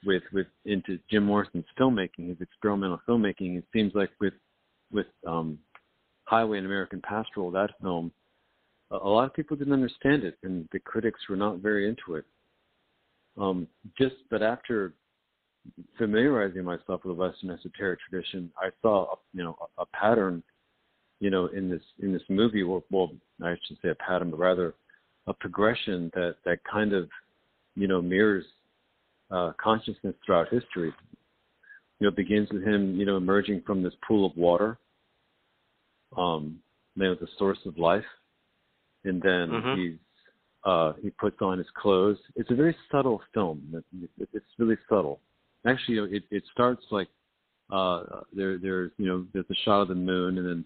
with into Jim Morrison's filmmaking, his experimental filmmaking, it seems like with Highway and American Pastoral, that film, a lot of people didn't understand it, and the critics were not very into it. But after familiarizing myself with the Western esoteric tradition, I saw a pattern, in this movie. Well, I should say a pattern, but rather a progression that kind of mirrors consciousness throughout history. It begins with him emerging from this pool of water, the source of life, and then he puts on his clothes. It's a very subtle film. It's really subtle. Actually, it starts like there's a shot of the moon, and then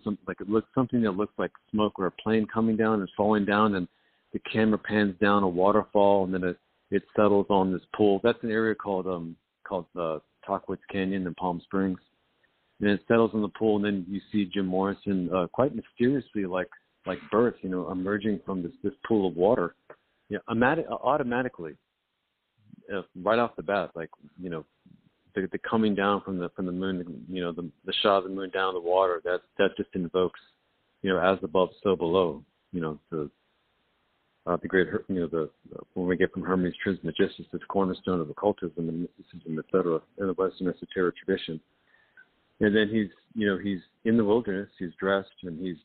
something that looks like smoke or a plane coming down and falling down, and the camera pans down a waterfall, and then it settles on this pool. That's an area called Tockwitz Canyon in Palm Springs, and it settles on the pool, and then you see Jim Morrison quite mysteriously, like birth, emerging from this pool of water, automatically, right off the bat, the coming down from the moon, the shot of the moon down the water, that just invokes, as above, so below, the great, when we get from Hermes Trismegistus, this cornerstone of occultism and mysticism, etc., in the Western esoteric tradition. And then he's in the wilderness, he's dressed, and he's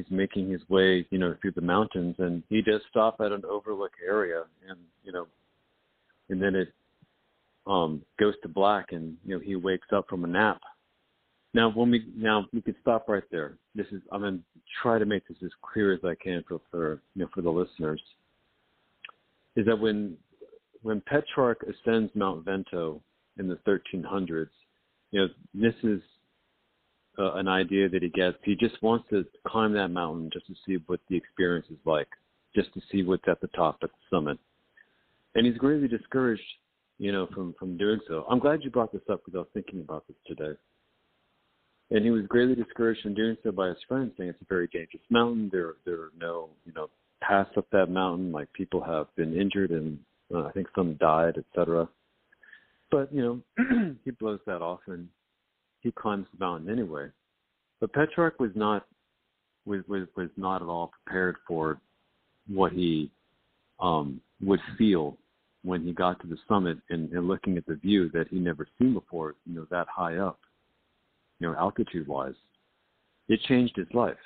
making his way, through the mountains, and he does stop at an overlook area, and then it goes to black, and he wakes up from a nap. Now we can stop right there. I'm going to try to make this as clear as I can for the listeners. Is that when Petrarch ascends Mount Vento in the 1300s, this is an idea that he gets. He just wants to climb that mountain just to see what the experience is like, just to see what's at the top, at the summit. And he's greatly discouraged, from doing so. I'm glad you brought this up because I was thinking about this today. And he was greatly discouraged from doing so by his friends, saying it's a very dangerous mountain. There are no, paths up that mountain. Like, people have been injured, and I think some died, etc. But he blows that off, and he climbs the mountain anyway. But Petrarch was not at all prepared for what he would feel when he got to the summit and looking at the view that he never seen before, that high up, altitude-wise. It changed his life,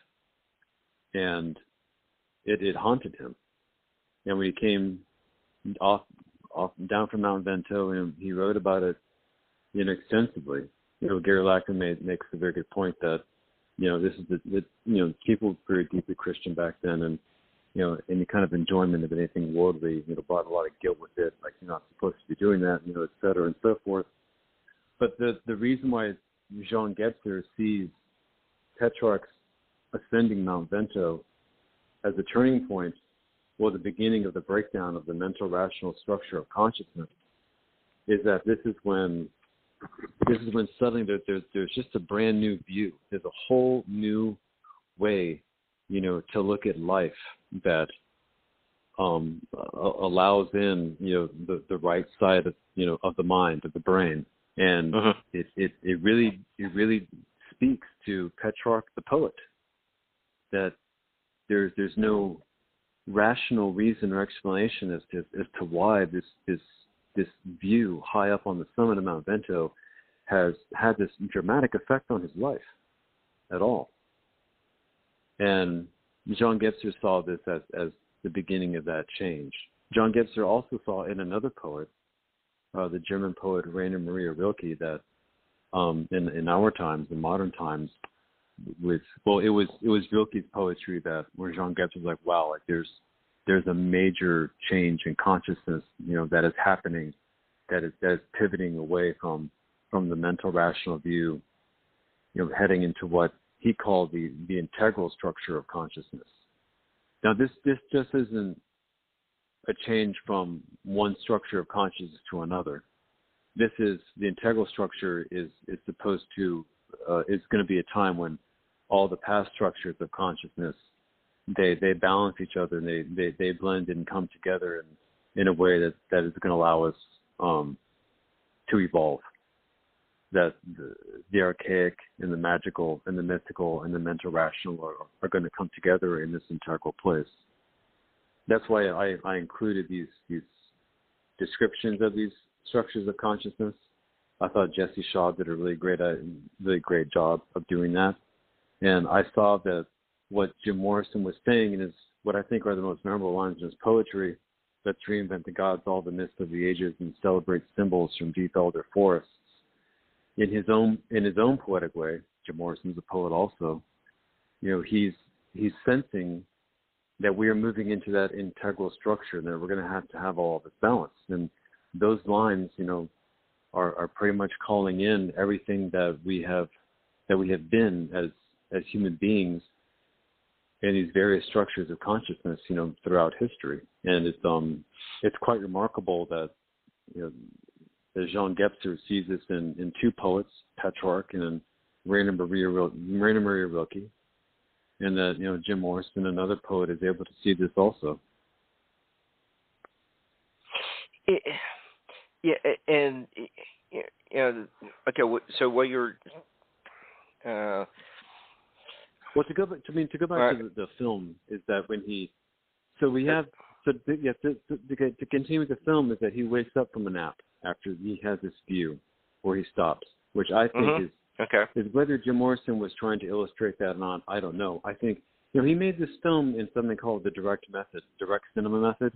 and it haunted him. And when he came off down from Mount Vento, and he wrote about it, extensively. Gary Lackman makes a very good point that, this is people were very deeply Christian back then, and any kind of enjoyment of anything worldly, brought a lot of guilt with it, like you're not supposed to be doing that, et cetera, and so forth. But the reason why Jean Gebser sees Petrarch's ascending Mount Vento as a turning point, or the beginning of the breakdown of the mental rational structure of consciousness, is that this is when suddenly there's just a brand new view. There's a whole new way to look at life that allows in, the right side of, of the mind, of the brain. And it really speaks to Petrarch the poet, that there's no rational reason or explanation as to why this view high up on the summit of Mount Vento has had this dramatic effect on his life at all. And John Gebser saw this as the beginning of that change. John Gebser also saw in another poet, the German poet Rainer Maria Rilke, that in our times, in modern times, it was Rilke's poetry where John Gebser was like, wow, like there's a major change in consciousness, that is happening, that is pivoting away from the mental rational view, heading into what he called the integral structure of consciousness. Now, this just isn't a change from one structure of consciousness to another. This is the integral structure is supposed to it's going to be a time when all the past structures of consciousness they balance each other, and they blend and come together in a way that is going to allow us to evolve. That the archaic and the magical and the mystical and the mental rational are going to come together in this integral place. That's why I included these descriptions of these structures of consciousness. I thought Jesse Shaw did a really great job of doing that. And I saw that what Jim Morrison was saying in what I think are the most memorable lines in his poetry, let's reinvent the gods, all the myths of the ages, and celebrate symbols from deep elder forests. In his own poetic way, Jim Morrison's a poet also, he's sensing that we are moving into that integral structure, and that we're going to have all of this balance. And those lines, are pretty much calling in everything that we have been as human beings in these various structures of consciousness, throughout history. And it's quite remarkable that, Jean Gebser sees this in two poets, Petrarch and Rainer Maria Rilke, and that Jim Morrison, another poet, is able to see this also. Okay. So what you're to go back to the film is that when to continue with the film is that he wakes up from a nap after he has this view where he stops, which I think is whether Jim Morrison was trying to illustrate that or not, I don't know. I think he made this film in something called the direct cinema method,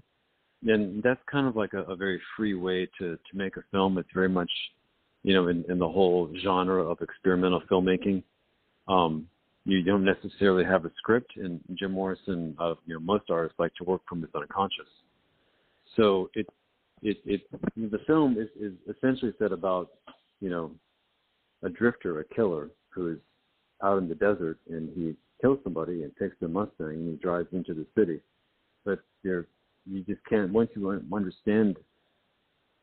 and that's kind of like a very free way to make a film. It's very much in the whole genre of experimental filmmaking. You don't necessarily have a script, and Jim Morrison, most artists like to work from his unconscious. So the film is essentially said about, a drifter, a killer who is out in the desert, and he kills somebody and takes their Mustang and he drives into the city. But you just can't, once you understand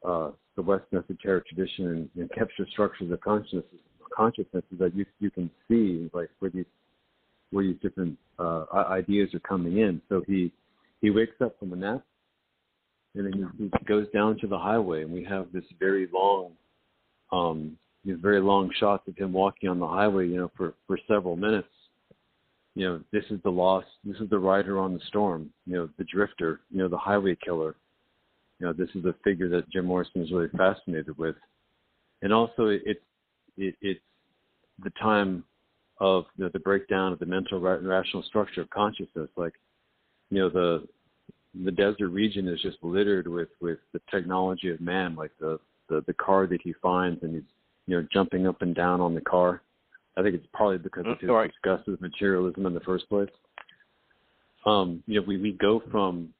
the Western esoteric tradition and capture structures of consciousness, that you can see like where these different ideas are coming in. So he wakes up from a nap, and then he goes down to the highway, and we have this very long shots of him walking on the highway, for several minutes. This is the rider on the storm, the drifter, the highway killer. This is a figure that Jim Morrison is really fascinated with. And also it's the time of the breakdown of the mental rational structure of consciousness. Like, the desert region is just littered with the technology of man, like the car that he finds, and he's jumping up and down on the car. I think it's probably because of his disgust with materialism in the first place. We go from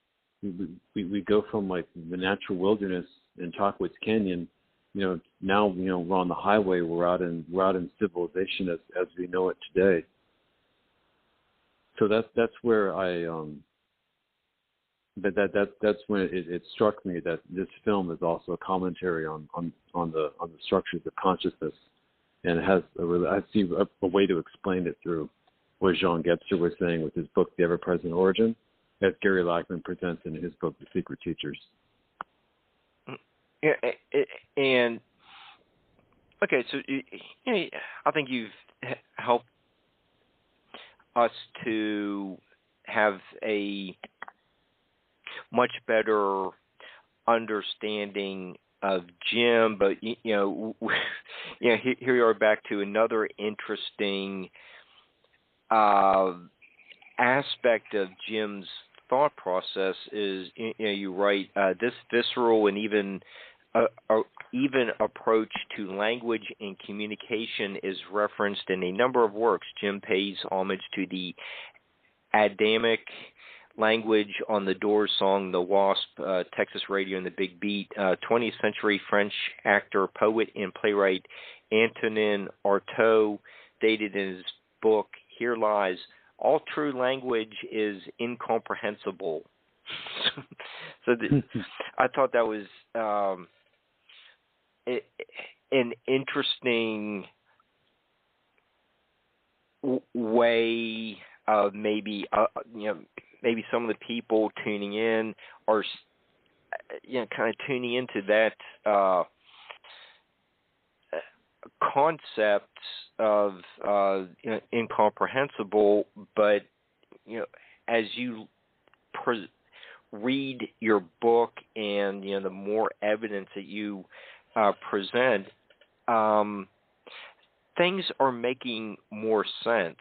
like the natural wilderness in Chocowitz Canyon. Now we're on the highway. We're out in civilization as we know it today. So that's where that's when it struck me that this film is also a commentary on the structures of consciousness, and it has I see a way to explain it through what Jean Gebser was saying with his book, The Ever-Present Origin, as Gary Lachman presents in his book, The Secret Teachers. Yeah, and okay, so I think you've helped us to have a much better understanding of Jim, but here we are back to another interesting aspect of Jim's thought process is, you write, this visceral and even approach to language and communication is referenced in a number of works. Jim pays homage to the Adamic language on the Doors song, The Wasp, Texas Radio and the Big Beat. 20th century French actor, poet, and playwright Antonin Artaud stated in his book, Here Lies, all true language is incomprehensible. I thought that was an interesting way of maybe some of the people tuning in are kind of tuning into that concept of incomprehensible, but as you read your book and the more evidence that you present, things are making more sense.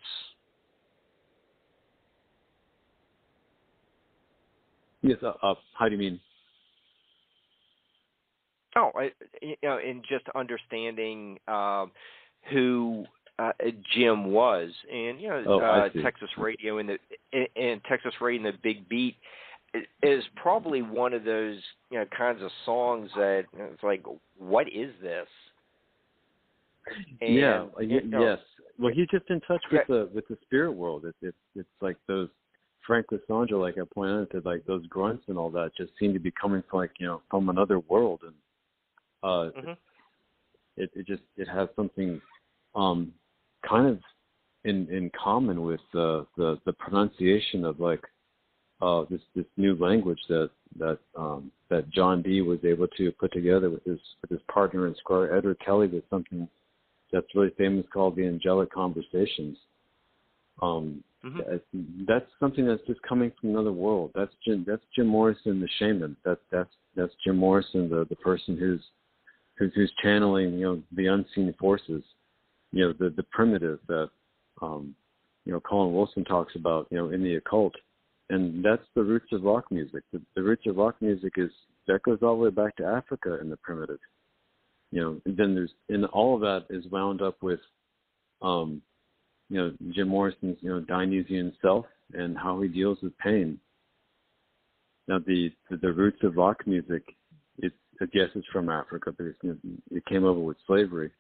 Yes. How do you mean? In just understanding who Jim was, and Texas Radio and Texas Radio and the Big Beat is probably one of those kinds of songs that it's like, what is this? And, yes. Well, he's just in touch with the spirit world. It's like those Frank Lissandra, like I pointed out, like those grunts and all that just seem to be coming from from another world, and it has something kind of in common with the pronunciation of this new language that John Dee was able to put together with his partner in Squire Edward Kelly, with something that's really famous called the Angelic Conversations. That's something that's just coming from another world. That's Jim Morrison, the shaman. That's Jim Morrison, the person who's channeling the unseen forces, the primitive that Colin Wilson talks about in the occult. And that's the roots of rock music. The roots of rock music that goes all the way back to Africa in the primitive. And then and all of that is wound up with Jim Morrison's Dionysian self and how he deals with pain. Now the roots of rock music, I guess it's from Africa, but it came over with slavery.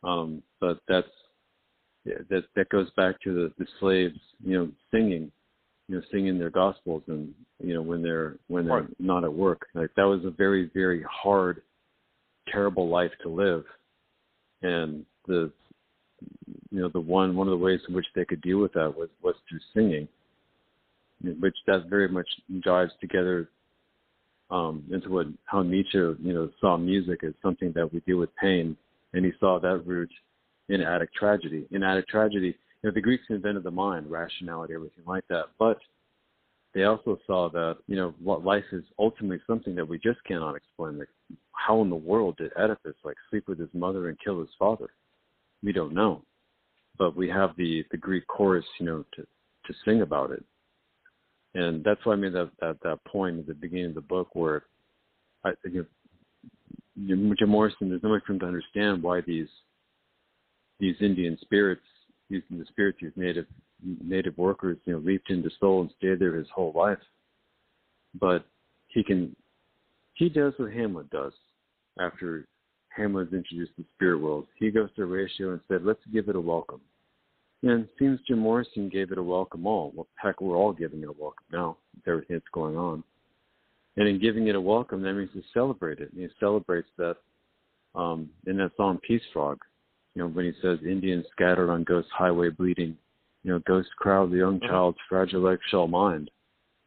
But that goes back to the slaves, singing their gospels, and when they're not at work. Like, that was a very, very hard, terrible life to live, and one of the ways in which they could deal with that was through singing, which that very much jives together into how Nietzsche saw music as something that we deal with pain, and he saw that root in Attic tragedy. In Attic tragedy, the Greeks invented the mind, rationality, everything like that, but they also saw that what life is ultimately something that we just cannot explain. Like, how in the world did Oedipus sleep with his mother and kill his father? We don't know, but we have the Greek chorus, to sing about it, and that's why I made that point at the beginning of the book where Jim Morrison, there's no way for him to understand why these Indian spirits, these native workers, leaped into soul and stayed there his whole life, but he does what Hamlet does after Hamlet introduced the spirit world. He goes to Horatio and said, let's give it a welcome. And it seems Jim Morrison gave it a welcome all. Well, heck, we're all giving it a welcome now with everything that's going on. And in giving it a welcome, that means to celebrate it. And he celebrates that in that song Peace Frog, when he says, Indians scattered on Ghost Highway bleeding, ghost crowd, the young child's fragile eggshell mind.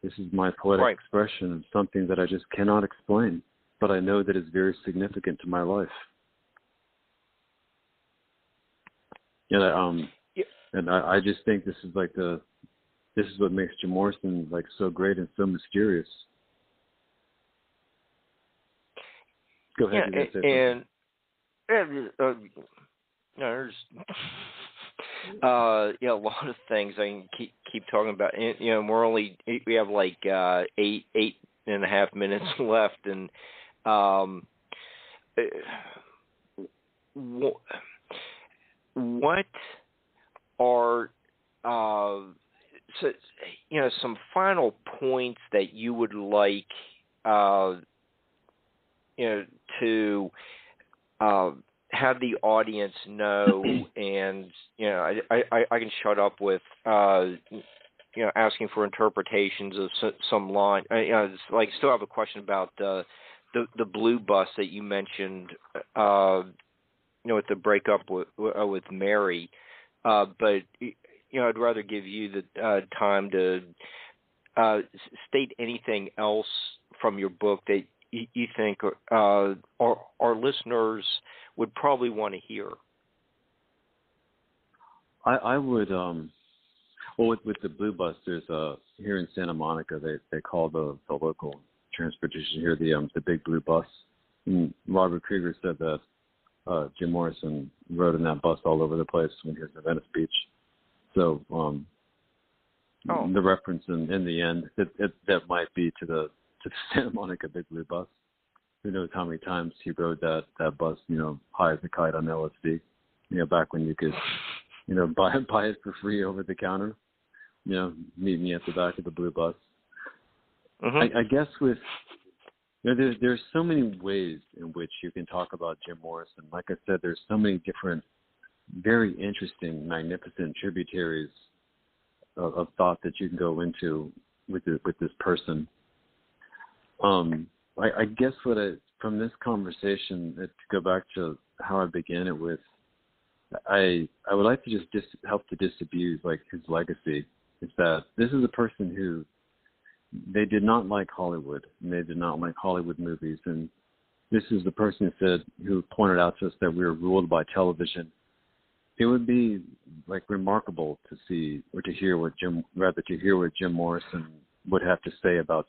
This is my poetic expression of something that I just cannot explain, but I know that it's very significant to my life. And I just think this is this is what makes Jim Morrison so great and so mysterious. Go ahead. There's a lot of things I can keep talking about. And, we have 8.5 minutes left, and what are some final points that you would like to have the audience know, and I can shut up with asking for interpretations of some line. Still have a question about the blue bus that you mentioned, with the breakup with Mary, but I'd rather give you the time to state anything else from your book that you think our listeners would probably want to hear. I would, with the blue bus, there's here in Santa Monica, they call the local transportation here the big blue bus. And Robert Krieger said that Jim Morrison rode in that bus all over the place when he was at Venice Beach. So the reference in the end, that might be to the Santa Monica big blue bus. Who knows how many times he rode that bus, high as a kite on LSD, back when you could, buy it for free over the counter, meet me at the back of the blue bus. I guess there's so many ways in which you can talk about Jim Morrison. Like I said, there's so many different, very interesting, magnificent tributaries of thought that you can go into with this person. I guess from this conversation, to go back to how I began it with, I would like to just help to disabuse his legacy. Is that this is a person who they did not like Hollywood, and they did not like Hollywood movies, and this is the person who pointed out to us that we were ruled by television. It would be remarkable to see or to hear what Jim Morrison would have to say about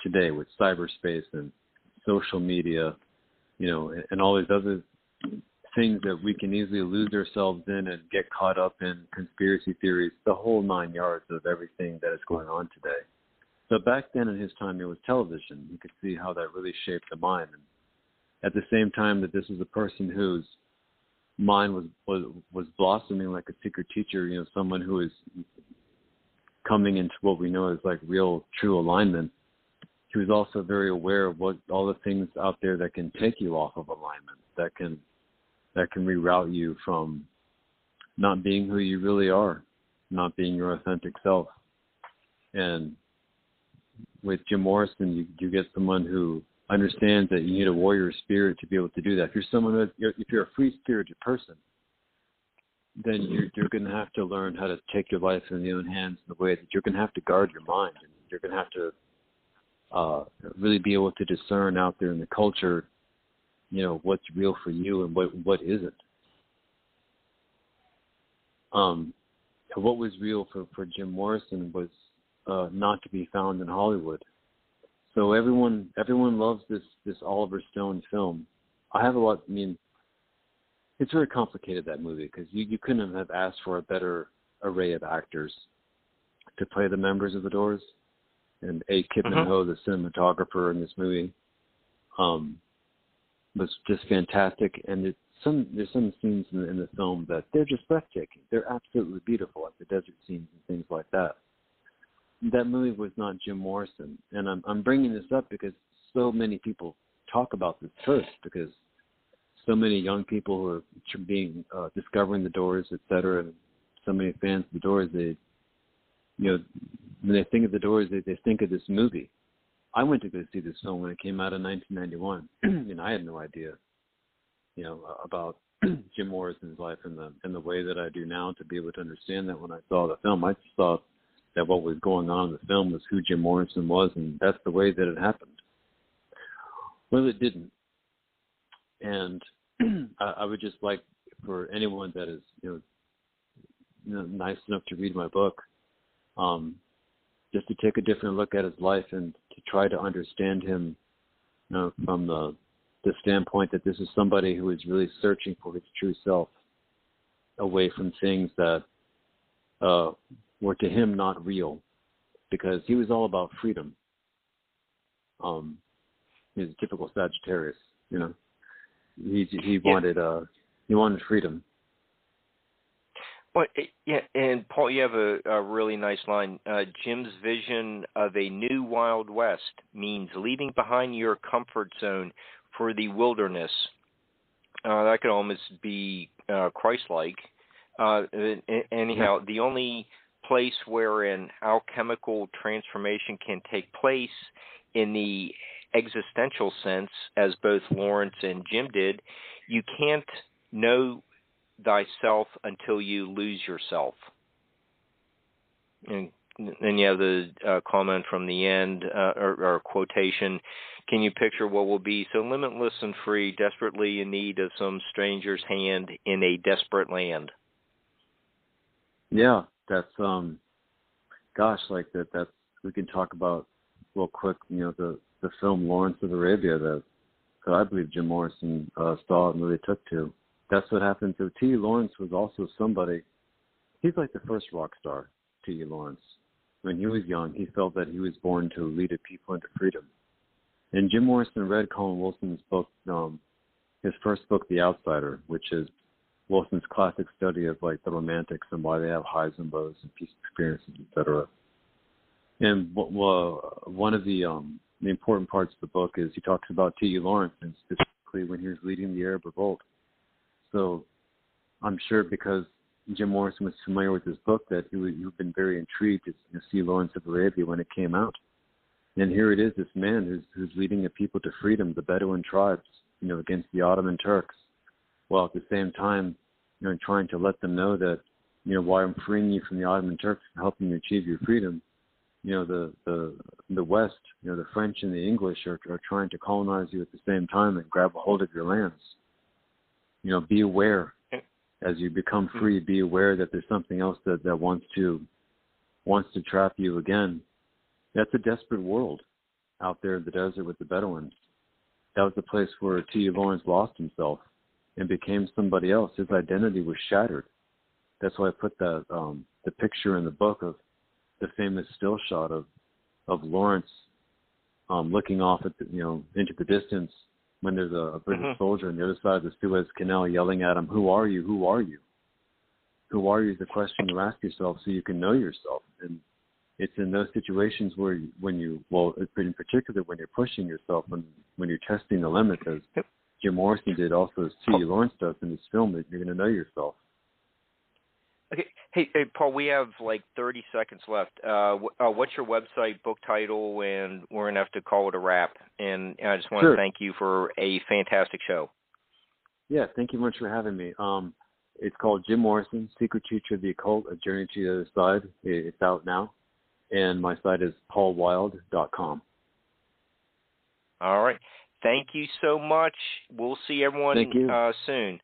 today with cyberspace and social media, and all these other things that we can easily lose ourselves in and get caught up in conspiracy theories, the whole 9 yards of everything that is going on today. So back then in his time, it was television. You could see how that really shaped the mind. And at the same time that this is a person whose mind was blossoming like a secret teacher, someone who is coming into what we know as real, true alignment. He was also very aware of all the things out there that can take you off of alignment, that can reroute you from not being who you really are, not being your authentic self. And with Jim Morrison, you get someone who understands that you need a warrior spirit to be able to do that. If you're a free-spirited person, then you're going to have to learn how to take your life in your own hands in the way that you're going to have to guard your mind, and you're going to have to really be able to discern out there in the culture, what's real for you and what isn't. What was real for Jim Morrison was not to be found in Hollywood. So everyone loves this Oliver Stone film. It's very complicated, that movie, because you couldn't have asked for a better array of actors to play the members of the Doors. And Kip Minho, the cinematographer in this movie, was just fantastic. And there's some scenes in the film that they're just breathtaking. They're absolutely beautiful, like the desert scenes and things like that. That movie was not Jim Morrison. And I'm bringing this up because so many people talk about this first, because so many young people who are discovering the Doors, et cetera, and so many fans of the Doors, when they think of the Doors, they think of this movie. I went to go see this film when it came out in 1991, and I had no idea, about Jim Morrison's life in the way that I do now to be able to understand that when I saw the film. I just thought that what was going on in the film was who Jim Morrison was, and that's the way that it happened. Well, it didn't. And I would just like for anyone that is, nice enough to read my book, just to take a different look at his life and to try to understand him, from the standpoint that this is somebody who is really searching for his true self, away from things that were to him not real, because he was all about freedom. He's a typical Sagittarius, He wanted freedom. Well, yeah, and Paul, you have a really nice line. Jim's vision of a new Wild West means leaving behind your comfort zone for the wilderness. That could almost be Christ-like. Anyhow, the only place where an alchemical transformation can take place in the existential sense, as both Lawrence and Jim did, you can't know thyself until you lose yourself. And then you have the comment from the end, or quotation, can you picture what will be so limitless and free, desperately in need of some stranger's hand in a desperate land? Yeah, that's, that's, we can talk about real quick, the film Lawrence of Arabia that I believe Jim Morrison saw and really took to. That's what happened to T. Lawrence. Was also somebody, he's like the first rock star, T. Lawrence. When he was young, he felt that he was born to lead a people into freedom. And Jim Morrison read Colin Wilson's book, his first book, The Outsider, which is Wilson's classic study of like the romantics and why they have highs and lows and peace experiences, etc. And one of the important parts of the book is he talks about T.E. Lawrence, and specifically when he was leading the Arab Revolt. So I'm sure because Jim Morrison was familiar with his book that you've been very intrigued to see Lawrence of Arabia when it came out. And here it is, this man who's leading the people to freedom, the Bedouin tribes, against the Ottoman Turks, while at the same time, trying to let them know that, while I'm freeing you from the Ottoman Turks and helping you achieve your freedom, the West, the French and the English are trying to colonize you at the same time and grab a hold of your lands. Be aware as you become free. Be aware that there's something else that wants to trap you again. That's a desperate world out there in the desert with the Bedouins. That was the place where T. Lawrence lost himself and became somebody else. His identity was shattered. That's why I put the picture in the book of the famous still shot of Lawrence looking off at into the distance when there's a British soldier on the other side of the Suez Canal yelling at him, "Who are you? Who are you?" Who are you is the question you ask yourself so you can know yourself. And it's in those situations where in particular when you're pushing yourself, when you're testing the limits, as Jim Morrison did, also as T. Lawrence does in his film, that you're going to know yourself. Okay. Hey, Paul, we have like 30 seconds left. What's your website, book title, and we're going to have to call it a wrap. And I just want to thank you for a fantastic show. Yeah, thank you much for having me. It's called Jim Morrison, Secret Teacher of the Occult, A Journey to the Other Side. It's out now. And my site is paulwyld.com. All right. Thank you so much. We'll see everyone soon.